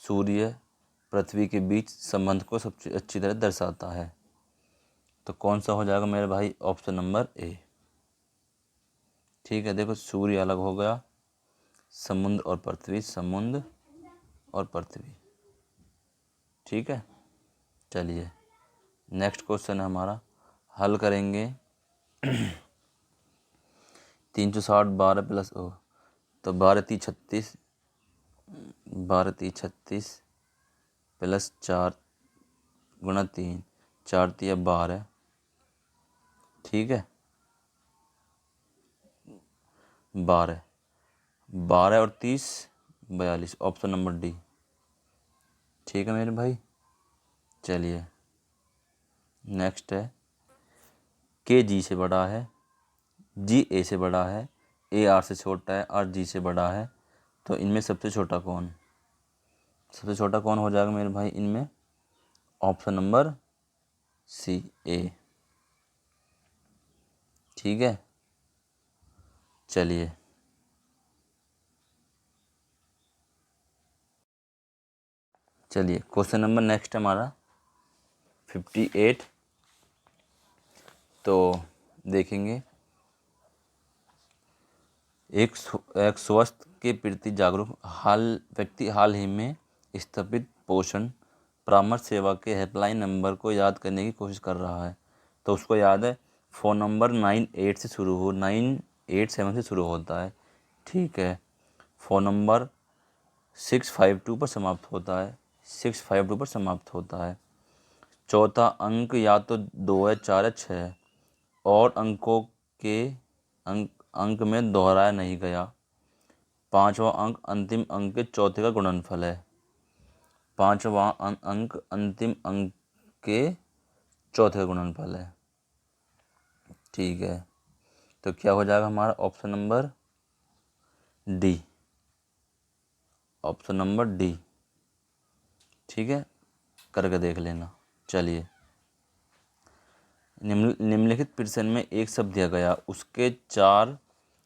सूर्य, पृथ्वी के बीच संबंध को सबसे अच्छी तरह दर्शाता है? तो कौन सा हो जाएगा मेरे भाई ऑप्शन नंबर ए। ठीक है, देखो सूर्य अलग हो गया, समुद्र और पृथ्वी, समुद्र और पृथ्वी। ठीक है, चलिए नेक्स्ट क्वेश्चन है हमारा, हल करेंगे। 360 12 प्लस ओ, तो 12×3 = 36, 12×3 = 36 प्लस 4 × 3, 4×3 = 12। ठीक है, 12, 12 और 30 42, ऑप्शन नंबर डी। ठीक है मेरे भाई, चलिए नेक्स्ट है, के जी से बड़ा है, जी ए से बड़ा है, ए आर से छोटा है, आर जी से बड़ा है, तो इनमें सबसे छोटा कौन? सबसे छोटा कौन हो जाएगा मेरे भाई इनमें? ऑप्शन नंबर सी ए। ठीक है, चलिए क्वेश्चन नंबर नेक्स्ट हमारा 58। तो देखेंगे, एक स्वास्थ्य के प्रति जागरूक व्यक्ति हाल ही में स्थापित पोषण परामर्श सेवा के हेल्पलाइन नंबर को याद करने की कोशिश कर रहा है। तो उसको याद है, फ़ोन नंबर 987 से शुरू होता है। ठीक है, फ़ोन नंबर 652 पर समाप्त होता है, 652 पर समाप्त होता है। चौथा अंक या तो 2 है, 4 है, 6 है, और अंकों के अंक में दोहराया नहीं गया। पांचवा अंक अंतिम अंक के चौथे का गुणनफल है। पांचवा अंक अंतिम अंक के चौथे का गुणनफल है। ठीक है, तो क्या हो जाएगा हमारा option number D, option number D. ठीक है, करके देख लेना। चलिए, निम्नलिखित प्रश्न में एक शब्द दिया गया,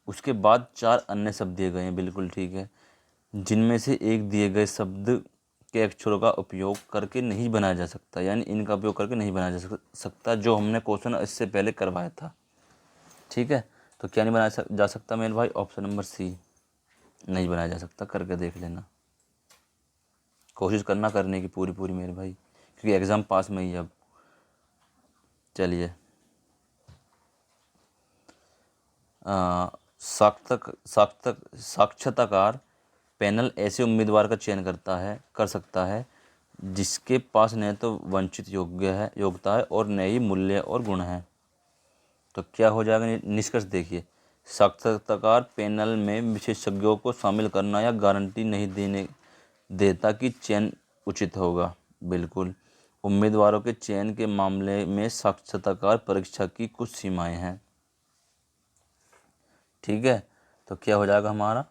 उसके बाद 4 अन्य शब्द दिए गए हैं। बिल्कुल ठीक है, जिनमें से एक दिए गए शब्द के अक्षरों का उपयोग करके नहीं बनाया जा सकता, यानी इनका उपयोग करके नहीं बनाया जा सकता, जो हमने क्वेश्चन इससे पहले करवाया था। ठीक है, तो क्या नहीं बनाया जा सकता मेरे भाई? ऑप्शन नंबर सी, नहीं बनाया जा सकता। करके देख लेना, कोशिश करना करने की पूरी मेरे भाई, क्योंकि एग्ज़ाम पास में ही है अब। चलिए, साक्षात्कार पैनल ऐसे उम्मीदवार का चयन कर सकता है जिसके पास न तो वंचित योग्यता है और न ही मूल्य और गुण है। तो क्या हो जाएगा निष्कर्ष? देखिए, साक्षात्कार पैनल में विशेषज्ञों को शामिल करना या गारंटी नहीं देता कि चयन उचित होगा। बिल्कुल, उम्मीदवारों के चयन के मामले में साक्षात्कार परीक्षा की कुछ सीमाएं हैं। ठीक है, तो क्या हो जाएगा हमारा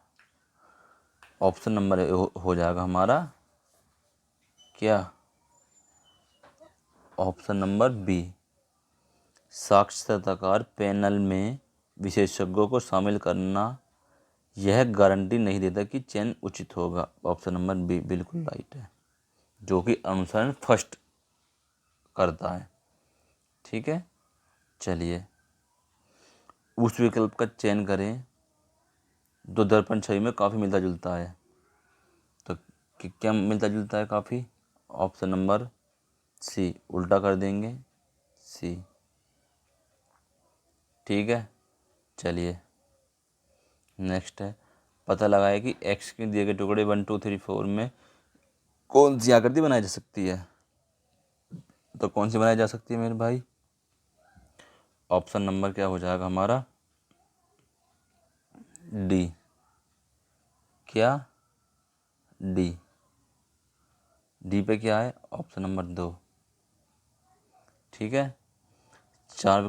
ऑप्शन नंबर हो जाएगा हमारा क्या? ऑप्शन नंबर बी, साक्षात्कार पैनल में विशेषज्ञों को शामिल करना यह गारंटी नहीं देता कि चयन उचित होगा। ऑप्शन नंबर बी बिल्कुल राइट है, जो कि अनुसरण फर्स्ट करता है। ठीक है, चलिए उस विकल्प का चयन करें जो दर्पण छवि में काफ़ी मिलता जुलता है। तो क्या मिलता जुलता है काफ़ी? ऑप्शन नंबर सी, उल्टा कर देंगे सी। ठीक है, चलिए नेक्स्ट है, पता लगाए कि एक्स के दिए गए टुकड़े 1 2 3 4 में कौन सी आकृति बनाई जा सकती है। तो कौन सी बनाई जा सकती है मेरे भाई? ऑप्शन नंबर क्या हो जाएगा हमारा? डी। क्या? डी। डी पे क्या है? Option number 2। ठीक है, 4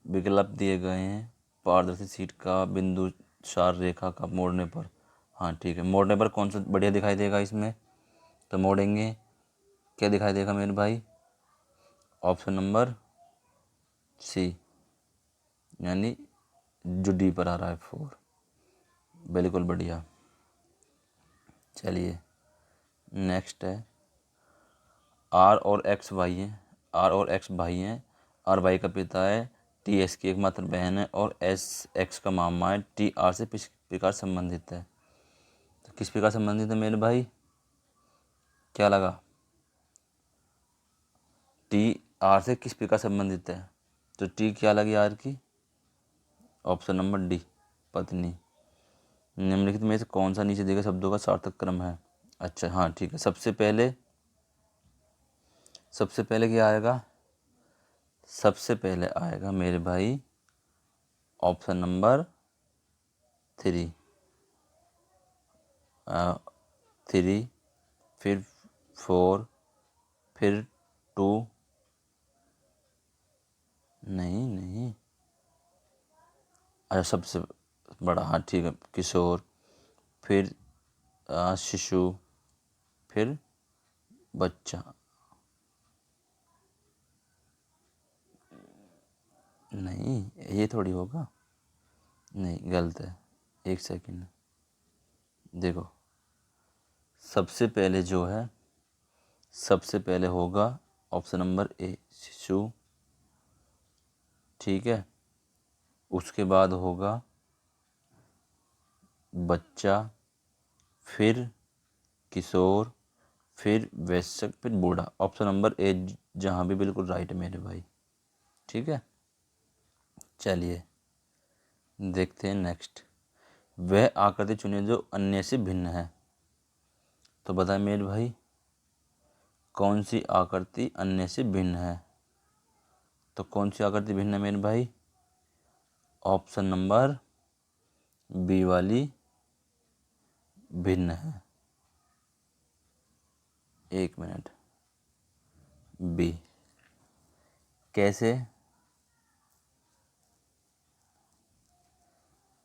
विकल्प दिए गए हैं, पारदर्शी शीट का, बिंदु सार रेखा का, मोड़ने पर। हाँ ठीक है, मोड़ने पर कौन सा बढ़िया दिखाई देगा इसमें? तो मोड़ेंगे, क्या दिखाई देगा मेरे भाई? ऑप्शन नंबर सी, यानी जो डी पर आ रहा है 4। बिल्कुल बढ़िया। चलिए नेक्स्ट है, आर और एक्स भाई हैं, आर और एक्स भाई हैं। आर भाई का पिता है, टी एस की एकमात्र बहन है और एस एक्स का मामा है। टी आर से किस प्रकार संबंधित है? तो किस प्रकार संबंधित है मेरे भाई? क्या लगा? टी आर से किस प्रकार संबंधित है? तो टी क्या लगी आर की? ऑप्शन नंबर डी, पत्नी। निम्नलिखित में से कौन सा नीचे दिए गए शब्दों का सार्थक क्रम है? अच्छा हाँ ठीक है। सबसे पहले क्या आएगा? सबसे पहले आएगा मेरे भाई ऑप्शन नंबर 3, 3, फिर 4, फिर 2, नहीं, अच्छा सबसे बड़ा, हाँ ठीक है, किशोर, फिर शिशु, फिर बच्चा। नहीं ये थोड़ी होगा, नहीं गलत है। एक सेकंड देखो, सबसे पहले होगा ऑप्शन नंबर ए, शिशु, ठीक है। उसके बाद होगा बच्चा, फिर किशोर, फिर वयस्क, फिर बूढ़ा। ऑप्शन नंबर ए जहाँ भी बिल्कुल राइट है मेरे भाई, ठीक है। चलिए देखते हैं नेक्स्ट। वह आकृति चुनिए जो अन्य से भिन्न है। तो बताएं मेरे भाई, कौन सी आकृति अन्य से भिन्न है? तो कौन सी आकृति भिन्न है मेरे भाई? ऑप्शन नंबर बी वाली भिन्न है। एक मिनट, बी कैसे?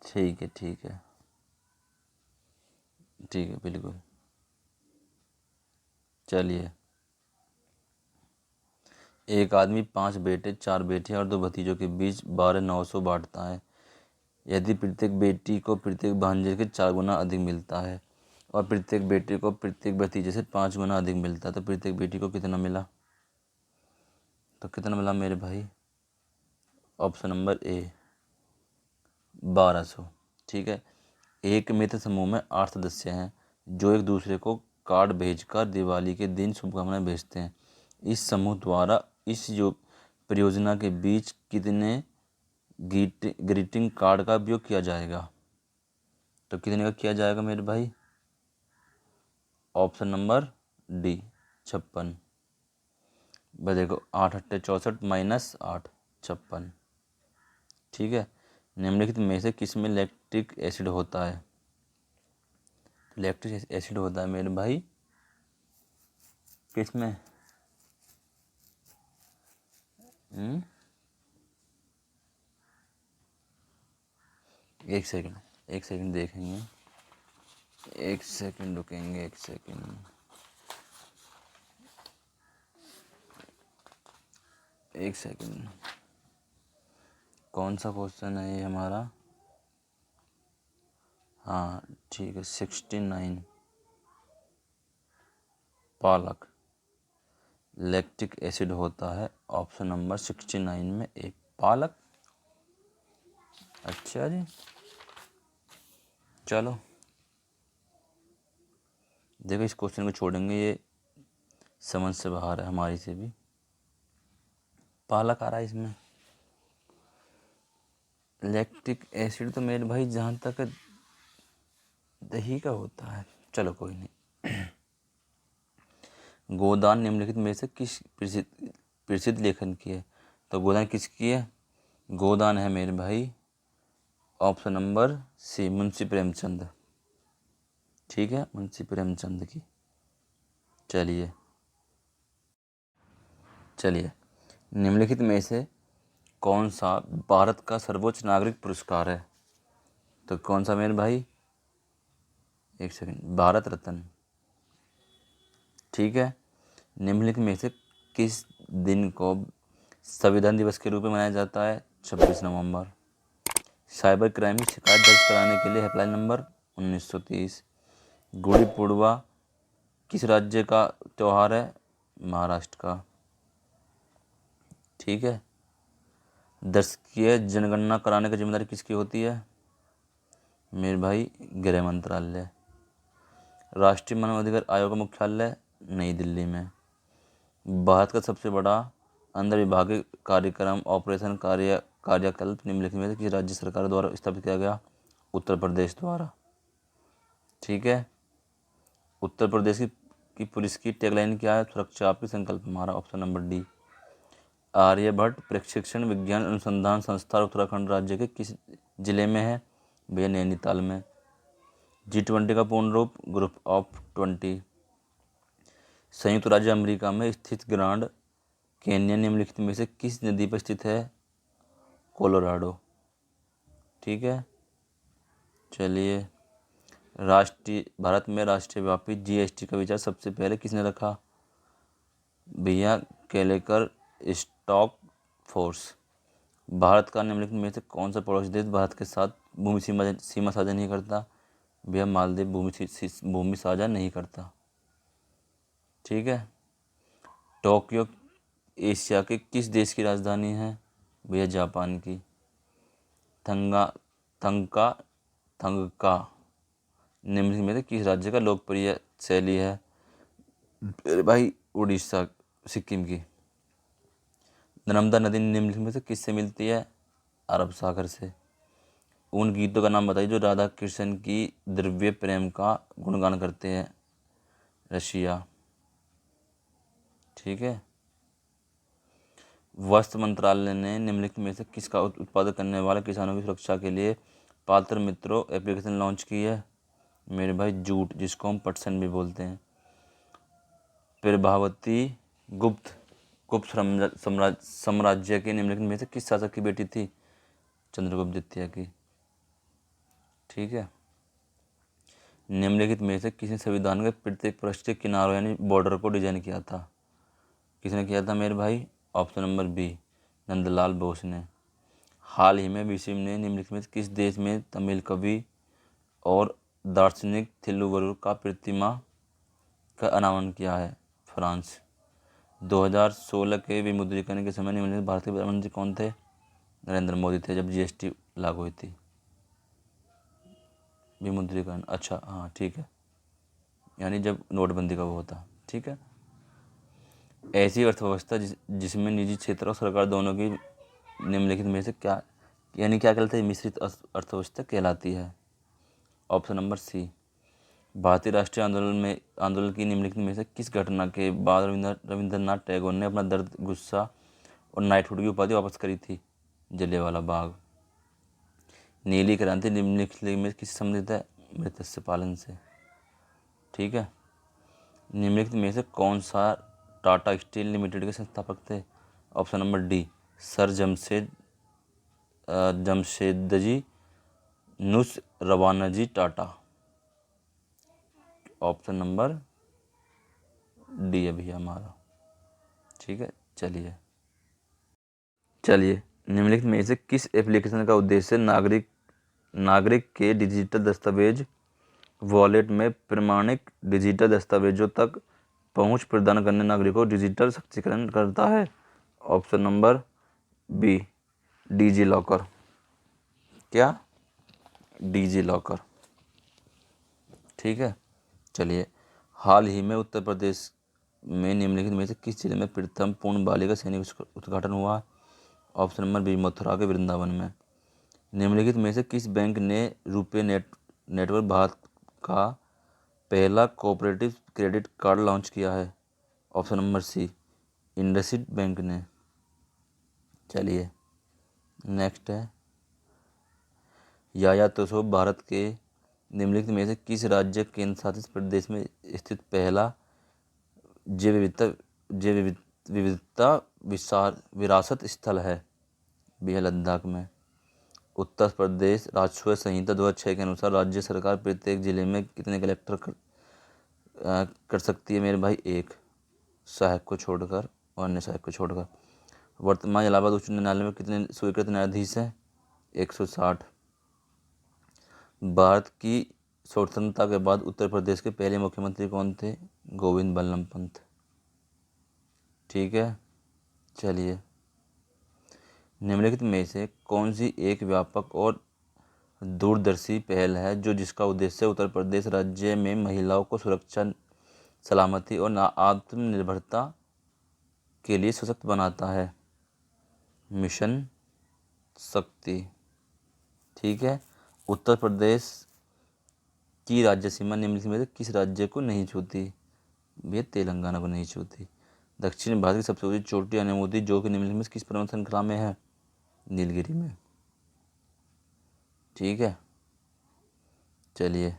ठीक है बिल्कुल। चलिए, एक आदमी 5 बेटे, 4 बेटियां और 2 भतीजों के बीच 12,900 बांटता है। यदि प्रत्येक बेटी को प्रत्येक भांजे के 4 गुना अधिक मिलता है और प्रत्येक बेटे को प्रत्येक भतीजे से 5 गुना अधिक मिलता है, तो प्रत्येक बेटी को कितना मिला? तो कितना मिला मेरे भाई? ऑप्शन नंबर ए 1200, ठीक है। एक मित्र समूह में 8 सदस्य हैं जो एक दूसरे को कार्ड भेजकर दिवाली के दिन शुभकामनाएं भेजते हैं। इस समूह द्वारा इस परियोजना के बीच कितने ग्रीटिंग कार्ड का उपयोग किया जाएगा? तो कितने का किया जाएगा मेरे भाई? Option number D 56। बस देखो, 8 अट्ठे 64 माइनस 8, 56, ठीक है। निम्नलिखित में से किस में लैक्टिक एसिड होता है? लैक्टिक एसिड होता है मेरे भाई किस में? एक सेकंड देखेंगे, एक सेकंड रुकेंगे, एक सेकंड, एक सेकंड। कौन सा क्वेश्चन है ये हमारा? हाँ ठीक है, 69। पालक लैक्टिक एसिड होता है, ऑप्शन नंबर 69 में एक, पालक। अच्छा जी, चलो देखो इस क्वेश्चन को छोड़ेंगे, ये समझ से बाहर है हमारी से भी। पालक आ रहा है इसमें। लैक्टिक एसिड तो मेरे भाई जहाँ तक दही का होता है, चलो कोई नहीं। गोदान निम्नलिखित में से किस प्रसिद्ध लेखन की है? तो गोदान किसकी है? गोदान है मेरे भाई option number C, Munshi Premchand, ठीक है, मुंशी प्रेमचंद की। चलिए निम्नलिखित में से कौन सा भारत का सर्वोच्च नागरिक पुरस्कार है? तो कौन सा मेरे भाई? एक सेकंड, भारत रत्न, ठीक है। निम्नलिखित में से किस दिन को संविधान दिवस के रूप में मनाया जाता है? 26 नवंबर। साइबर क्राइम की शिकायत दर्ज कराने के लिए हेल्पलाइन नंबर 1930। गुड़ी पड़वा किस राज्य का त्यौहार है? महाराष्ट्र का। ठीक है। दशकीय जनगणना कराने की जिम्मेदारी किसकी होती है? मेरे भाई गृह मंत्रालय। राष्ट्रीय मानवाधिकार आयोग का मुख्यालय नई दिल्ली में। भारत का सबसे बड़ा अंतर्विभागीय कार्यक्रम ऑपरेशन कार्यकल्प निम्नलिखित में से किस राज्य सरकार द्वारा स्थापित किया गया? उत्तर प्रदेश द्वारा। ठीक है। उत्तर प्रदेश की पुलिस की टैगलाइन क्या है? सुरक्षा आपकी संकल्प हमारा। Option number D. आर्यभट्ट प्रशिक्षण विज्ञान अनुसंधान संस्थान उत्तराखंड राज्य के किस जिले में है? भैया नैनीताल में। G20 का पूर्ण रूप? Group of 20। संयुक्त राज्य अमेरिका में स्थित ग्रांड कैनियन निम्नलिखित में से किस नदी पर स्थित है? कोलोराडो। ठीक है। चलिए, भारत में राष्ट्रीय व्यापी GST का विचार सबसे पहले किसने रखा? भैया केलेकर स्टॉक फोर्स। भारत का निम्नलिखित में से कौन सा पड़ोसी देश भारत के साथ भूमि सीमा साझा नहीं करता? भैया मालदीव भूमि साझा नहीं करता। ठीक है। टोक्यो एशिया के किस देश की राजधानी है? भैया जापान की। थंका निम्नलिखित में से किस राज्य का लोकप्रिय शैली है? मेरे भाई उड़ीसा सिक्किम की। नर्मदा नदी निम्नलिखित में से किससे मिलती है? अरब सागर से। उन गीतों का नाम बताइए जो राधा कृष्ण की द्रव्य प्रेम का गुणगान करते हैं? रशिया। ठीक है। वस्त्र मंत्रालय ने निम्नलिखित में से किसका उत्पादन करने वाले किसानों की सुरक्षा के लिए पात्र मित्रों एप्लीकेशन लॉन्च की है? मेरे भाई जूट, जिसको हम पटसन भी बोलते हैं। प्रभावती गुप्त साम्राज्य के निम्नलिखित में से किस शासक की बेटी थी? चंद्रगुप्त द्वितीय की। ठीक है। निम्नलिखित में से किसने संविधान के प्रत्येक पृष्ठ के किनारों यानी बॉर्डर को डिजाइन किया था? किसने किया था मेरे भाई? Option number B, Nandlal Bose ने। हाल ही में विश्व ने निम्नलिखित में किस देश में तमिल कवि और दार्शनिक थिरुवल्लुवर का प्रतिमा का अनावरण किया है? फ्रांस। 2016 के विमुद्रीकरण के समय निम्नलिखित भारत के प्रधानमंत्री कौन थे? नरेंद्र मोदी थे, जब GST लागू हुई थी। विमुद्रीकरण, अच्छा हाँ ठीक है, यानी जब नोटबंदी का वो होता। ठीक है। ऐसी अर्थव्यवस्था जिसमें निजी क्षेत्र और सरकार दोनों की निम्नलिखित में से क्या यानी क्या कहलाती है? मिश्रित अर्थव्यवस्था कहलाती है। Option number C. भारतीय राष्ट्रीय आंदोलन की निम्नलिखित में से किस घटना के बाद रविंद्रनाथ टैगोर ने अपना दर्द, गुस्सा और नाइटहुड की उपाधि वापस करी थी? जलियांवाला बाग। नीली क्रांति निम्नलिखित में किससे संबंधित है? मत्स्य पालन से। ठीक है। निम्नलिखित में से कौन सा टाटा स्टील लिमिटेड के संस्थापक थे? Option number D, sir Jamsetji Nusserwanji Tata. Option number D है भैया हमारा। ठीक है। चलिए निम्नलिखित में से किस एप्लीकेशन का उद्देश्य नागरिक के डिजिटल दस्तावेज वॉलेट में प्रमाणिक डिजिटल दस्तावेजों तक पहुंच प्रदान करने नागरिकों को डिजिटल सशक्तिकरण करता है? Option number B, digi locker. क्या? Digi locker. ठीक है। चलिए, हाल ही में उत्तर प्रदेश में निम्नलिखित में से किस जिले में प्रथम पूर्ण बालिका सैनिक उद्घाटन हुआ? ऑप्शन नंबर बी, मथुरा के वृंदावन में। निम्नलिखित में से किस बैंक ने रुपे नेटवर्क भारत का पहला कोऑपरेटिव क्रेडिट कार्ड लॉन्च किया है? Option number C, IndusInd bank ने। चलिए नेक्स्ट है, याया तोसो भारत के निम्नलिखित में से किस राज्य केंद्र शासित प्रदेश में स्थित पहला जैव विविधता विरासत स्थल है? भैया लद्दाख में। उत्तर प्रदेश राजस्व संहिता 2006 के अनुसार राज्य सरकार प्रत्येक जिले में कितने कलेक्टर कर सकती है? मेरे भाई एक, सहायक को छोड़कर और अन्य साहित्य को छोड़कर। वर्तमान इलाहाबाद उच्च न्यायालय में कितने स्वीकृत न्यायाधीश हैं? 160। भारत की स्वतंत्रता के बाद उत्तर प्रदेश के पहले मुख्यमंत्री कौन थे? गोविंद बल्लभ पंत। ठीक है, चलिए। निम्नलिखित में से कौन सी एक व्यापक और दूरदर्शी पहल है जो जिसका उद्देश्य उत्तर प्रदेश राज्य में महिलाओं को सुरक्षा, सलामती और आत्मनिर्भरता के लिए सशक्त बनाता है? मिशन शक्ति। ठीक है। उत्तर प्रदेश की राज्य सीमा निम्नलिखित में से किस राज्य को नहीं छूती? ये तेलंगाना को नहीं छूती। दक्षिण भारत की सबसे ऊंची चोटी अनेमुदी जो कि निम्नलिखित में से किस पर्वत श्रृंखला में है? नीलगिरी में। ठीक है, चलिए।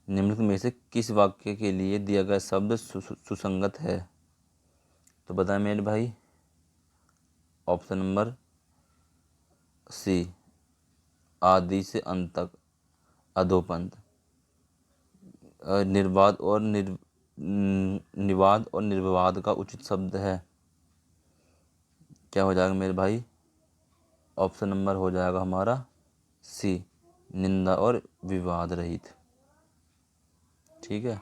निम्नलिखित में से किस वाक्य के लिए दिया गया शब्द सुसंगत है? तो बताएं मेरे भाई। ऑप्शन नंबर सी, आदि से अंत तक अधोपंथ। निर्वाद और निवाद और निर्विवाद का उचित शब्द है। क्या हो जाएगा मेरे भाई? ऑप्शन नंबर हो जाएगा हमारा सी, निंदा और विवाद रहित। ठीक है,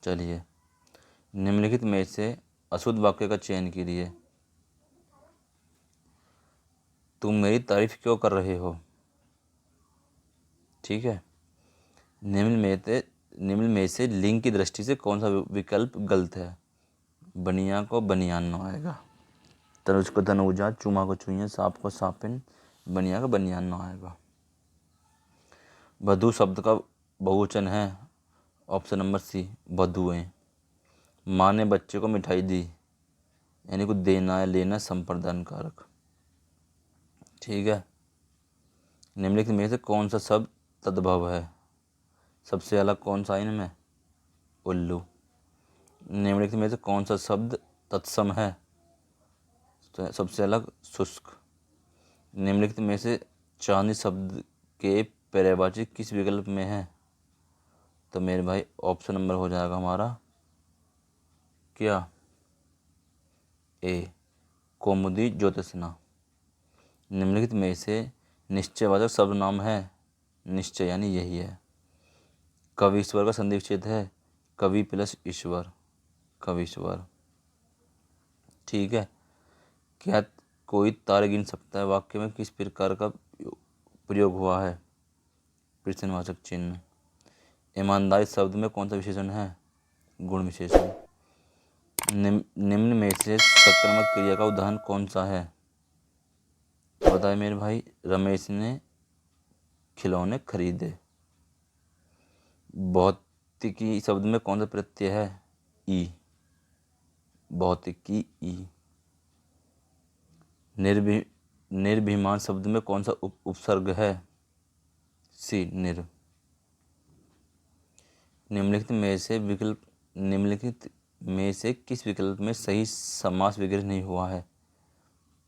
चलिए। निम्नलिखित में से अशुद्ध वाक्य का चयन कीजिए। तुम मेरी तारीफ क्यों कर रहे हो? ठीक है। निम्न में से लिंग की दृष्टि से कौन सा विकल्प गलत है? बनिया को बनियान आएगा, तनुज को तनुजा, चूमा को चुईया, सांप को सापिन, बनिया को बनियान आएगा। वधू शब्द का बहुवचन है? ऑप्शन नंबर सी, वधुएं। माँ ने बच्चे को मिठाई दी, यानी कुछ देना है, लेना, संप्रदान कारक। ठीक है। निम्नलिखित में से कौन सा शब्द तद्भव है? सबसे अलग कौन सा इनमें? उल्लू। निम्नलिखित में से कौन सा शब्द तत्सम है? तो सबसे अलग शुष्क। निम्नलिखित में से चांदी शब्द के पर्यायवाची किस विकल्प में है? तो मेरे भाई ऑप्शन नंबर हो जाएगा हमारा क्या? ए, कौमुदी ज्योतिषना। निम्नलिखित में से निश्चयवाचक सर्वनाम है? निश्चय यानी यही है। कवि ईश्वर का संधि विच्छेद है? कवि प्लस ईश्वर, कवीश्वर। ठीक है। क्या कोई तार गिन सकता है वाक्य में किस प्रकार का प्रयोग हुआ है? प्रश्नवाचक चिन्ह। ईमानदारी शब्द में कौन सा विशेषण है? गुण विशेषण। निम्न में से सकारात्मक क्रिया का उदाहरण कौन सा है? बताए मेरे भाई। रमेश ने खिलौने खरीदे। भौतिकी शब्द में कौन सा प्रत्यय है? ई, भौतिकी ई। निर्भिमान शब्द में कौन सा उपसर्ग है? सी, निर। निम्नलिखित में से किस विकल्प में सही समास विग्रह नहीं हुआ है?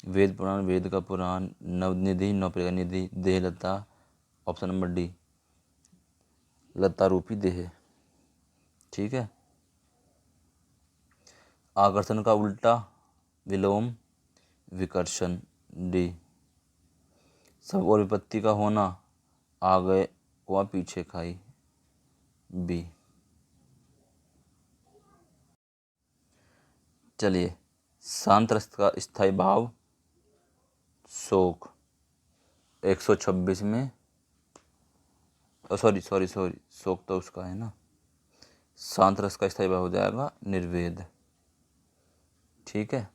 वेद पुराण, वेद का पुराण, नवनिधि, नौप्रिया निधि, देहलता। ऑप्शन नंबर डी, लता रूपी देह। ठीक है। आकर्षण का उल्टा? विलोम, विकर्षण। डी। सब और विपत्ति का होना? आगे व पीछे खाई। बी। चलिए। शांत रस का स्थायी भाव? शोक। 126 में, सॉरी, शोक तो उसका है ना। शांत रस का स्थायी भाव हो जाएगा निर्वेद। ठीक है।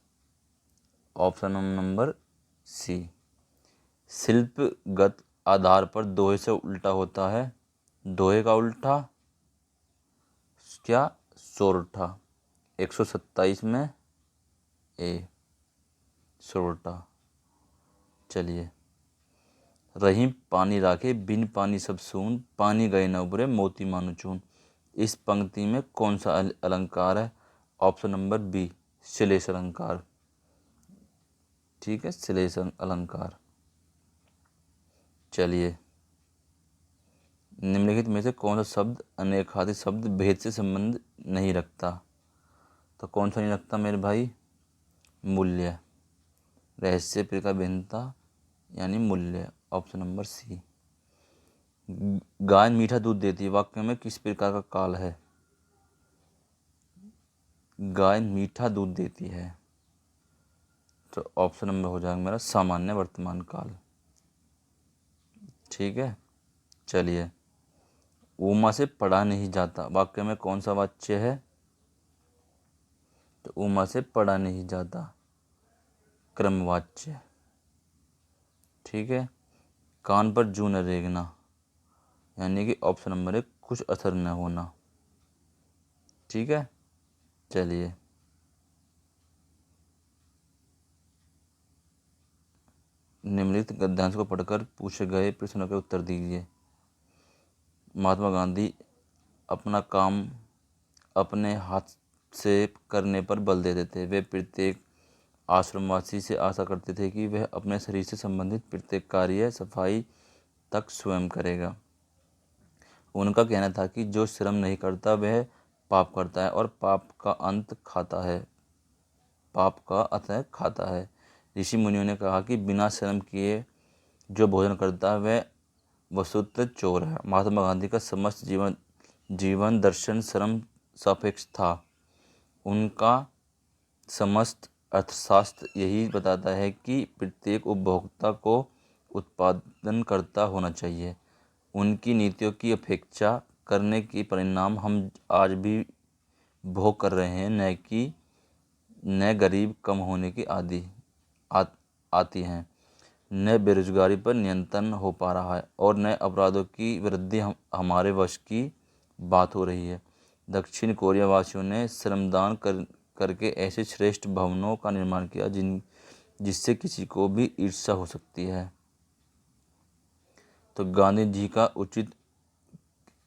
ऑप्शन नंबर सी। शिल्पगत आधार पर दोहे से उल्टा होता है? दोहे का उल्टा क्या? सोरठा। 127 में ए, सोरठा। चलिए। रही पानी राखे बिन पानी सब सून, पानी गए न उबरे मोती मानु चून। इस पंक्ति में कौन सा अलंकार है? ऑप्शन नंबर बी, श्लेष अलंकार। ठीक है, श्लेष अलंकार। चलिए। निम्नलिखित में से कौन सा शब्द अनेकार्थी शब्द भेद से संबंध नहीं रखता? तो कौन सा नहीं लगता मेरे भाई? मूल्य। रहस्य प्रकार भिन्नता यानी मूल्य, ऑप्शन नंबर सी। गाय मीठा दूध देती है, वाक्य में किस प्रकार का काल है? गाय मीठा दूध देती है, तो ऑप्शन नंबर हो जाएगा मेरा सामान्य वर्तमान काल। ठीक है, चलिए। उमा से पढ़ा नहीं जाता, वाक्य में कौन सा वाच्य है? तो उमा से पढ़ा नहीं जाता, क्रमवाच्य। ठीक है। कान पर जूं न रेंगना, यानी कि ऑप्शन नंबर 1 कुछ असर न होना। ठीक है, चलिए। निम्नलिखित गद्यांश को पढ़कर पूछे गए प्रश्नों के उत्तर दीजिए। महात्मा गांधी अपना काम अपने हाथ से करने पर बल देते थे। वे प्रत्येक आश्रमवासी से आशा करते थे कि वह अपने शरीर से संबंधित प्रत्येक कार्य सफाई तक स्वयं करेगा। उनका कहना था कि जो श्रम नहीं करता वह पाप करता है और पाप का अंत खाता है, पाप का अंत खाता है। ऋषि मुनियों ने कहा कि बिना श्रम किए जो भोजन करता है वह वस्तुतः चोर है। महात्मा गांधी का समस्त जीवन दर्शन श्रम सापेक्ष था। उनका समस्त अर्थशास्त्र यही बताता है कि प्रत्येक उपभोक्ता को उत्पादनकर्ता होना चाहिए। उनकी नीतियों की अपेक्षा करने की परिणाम हम आज भी भोग कर रहे हैं, न गरीब कम होने की आती हैं, न बेरोजगारी पर नियंत्रण हो पा रहा है और न अपराधों की वृद्धि हमारे वश की बात हो रही है। दक्षिण कोरिया वासियों ने श्रमदान करके ऐसे श्रेष्ठ भवनों का निर्माण किया जिससे किसी को भी ईर्ष्या हो सकती है। तो गांधी जी का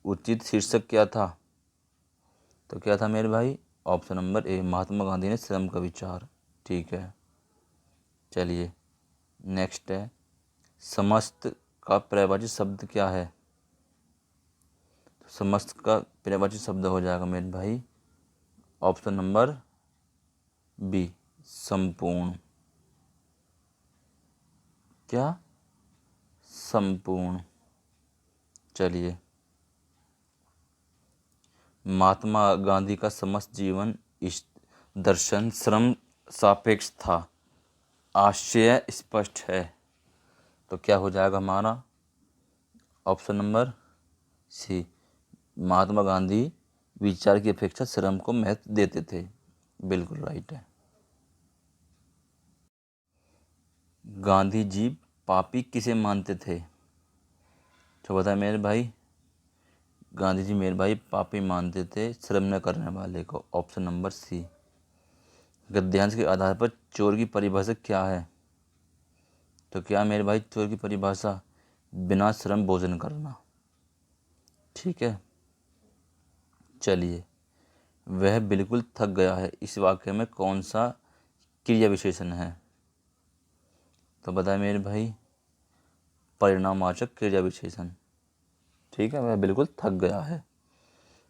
उचित शीर्षक क्या था? तो क्या था मेरे भाई? Option number A, Mahatma Gandhi ने श्रम का विचार। ठीक है, चलिए नेक्स्ट है, समस्त का पर्यायवाची शब्द क्या है? तो समस्त का पर्यायवाची शब्द हो जाएगा मेरे भाई ऑप्शन नंबर बी, संपूर्ण। क्या? संपूर्ण। चलिए, महात्मा गांधी का समस्त जीवन दर्शन श्रम सापेक्ष था, आशय स्पष्ट है। तो क्या हो जाएगा हमारा ऑप्शन नंबर सी, महात्मा गांधी विचार की अपेक्षा श्रम को महत्व देते थे। बिल्कुल राइट है। गांधी जी पापी किसे मानते थे? तो बताए मेरे भाई, गांधी जी मेरे भाई पापी मानते थे श्रम न करने वाले को, ऑप्शन नंबर सी। गद्यांश के आधार पर चोर की परिभाषा क्या है? तो क्या मेरे भाई चोर की परिभाषा बिना श्रम भोजन करना। ठीक है, चलिए। वह बिल्कुल थक गया है, इस वाक्य में कौन सा क्रिया विशेषण है? तो बताए मेरे भाई, परिणामवाचक क्रिया विशेषण। ठीक है, वह बिल्कुल थक गया है।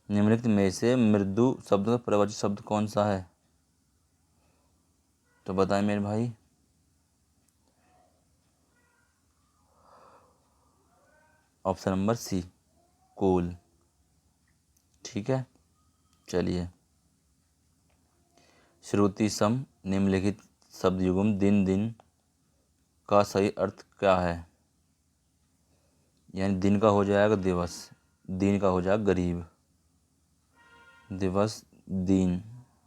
निम्नलिखित में से मृदु शब्द का पर्यायवाची शब्द कौन सा है? तो बताएं मेरे भाई, ऑप्शन नंबर सी, कूल। ठीक है, चलिए। श्रुति सम निम्नलिखित शब्द युग्म दिन दिन का सही अर्थ क्या है? यानी दिन का हो जाएगा दिवस, दिन का हो जाएगा गरीब, दिवस दिन,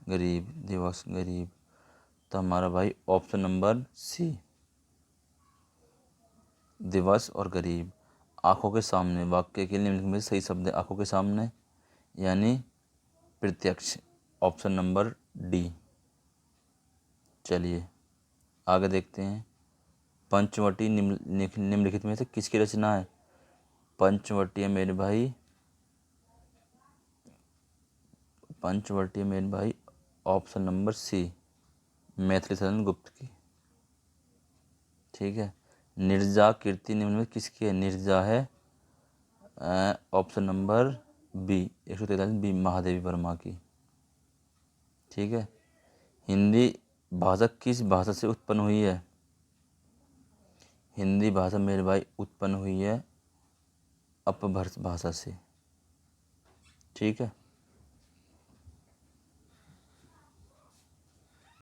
गरीब दिवस गरीब। तो हमारा भाई ऑप्शन नंबर सी, दिवस और गरीब। आंखों के सामने, वाक्य के लिए में सही शब्द है आंखों के सामने, यानी प्रत्यक्ष, ऑप्शन नंबर डी। चलिए आगे देखते हैं। पंचवटी निम्नलिखित में से किसकी रचना है? पंचवटी मेरे भाई, पंचवटी मेरे भाई ऑप्शन नंबर सी, मैथिली शरण गुप्त की। ठीक है। निर्जा कीर्ति निम्न में किसकी है? निर्जा है option number B, 143 B, Mahadevi Verma की। ठीक है। हिंदी भाषा किस भाषा से उत्पन्न हुई है? हिंदी भाषा मेरे भाई उत्पन्न हुई है अपभ्रंश भाषा से। ठीक है।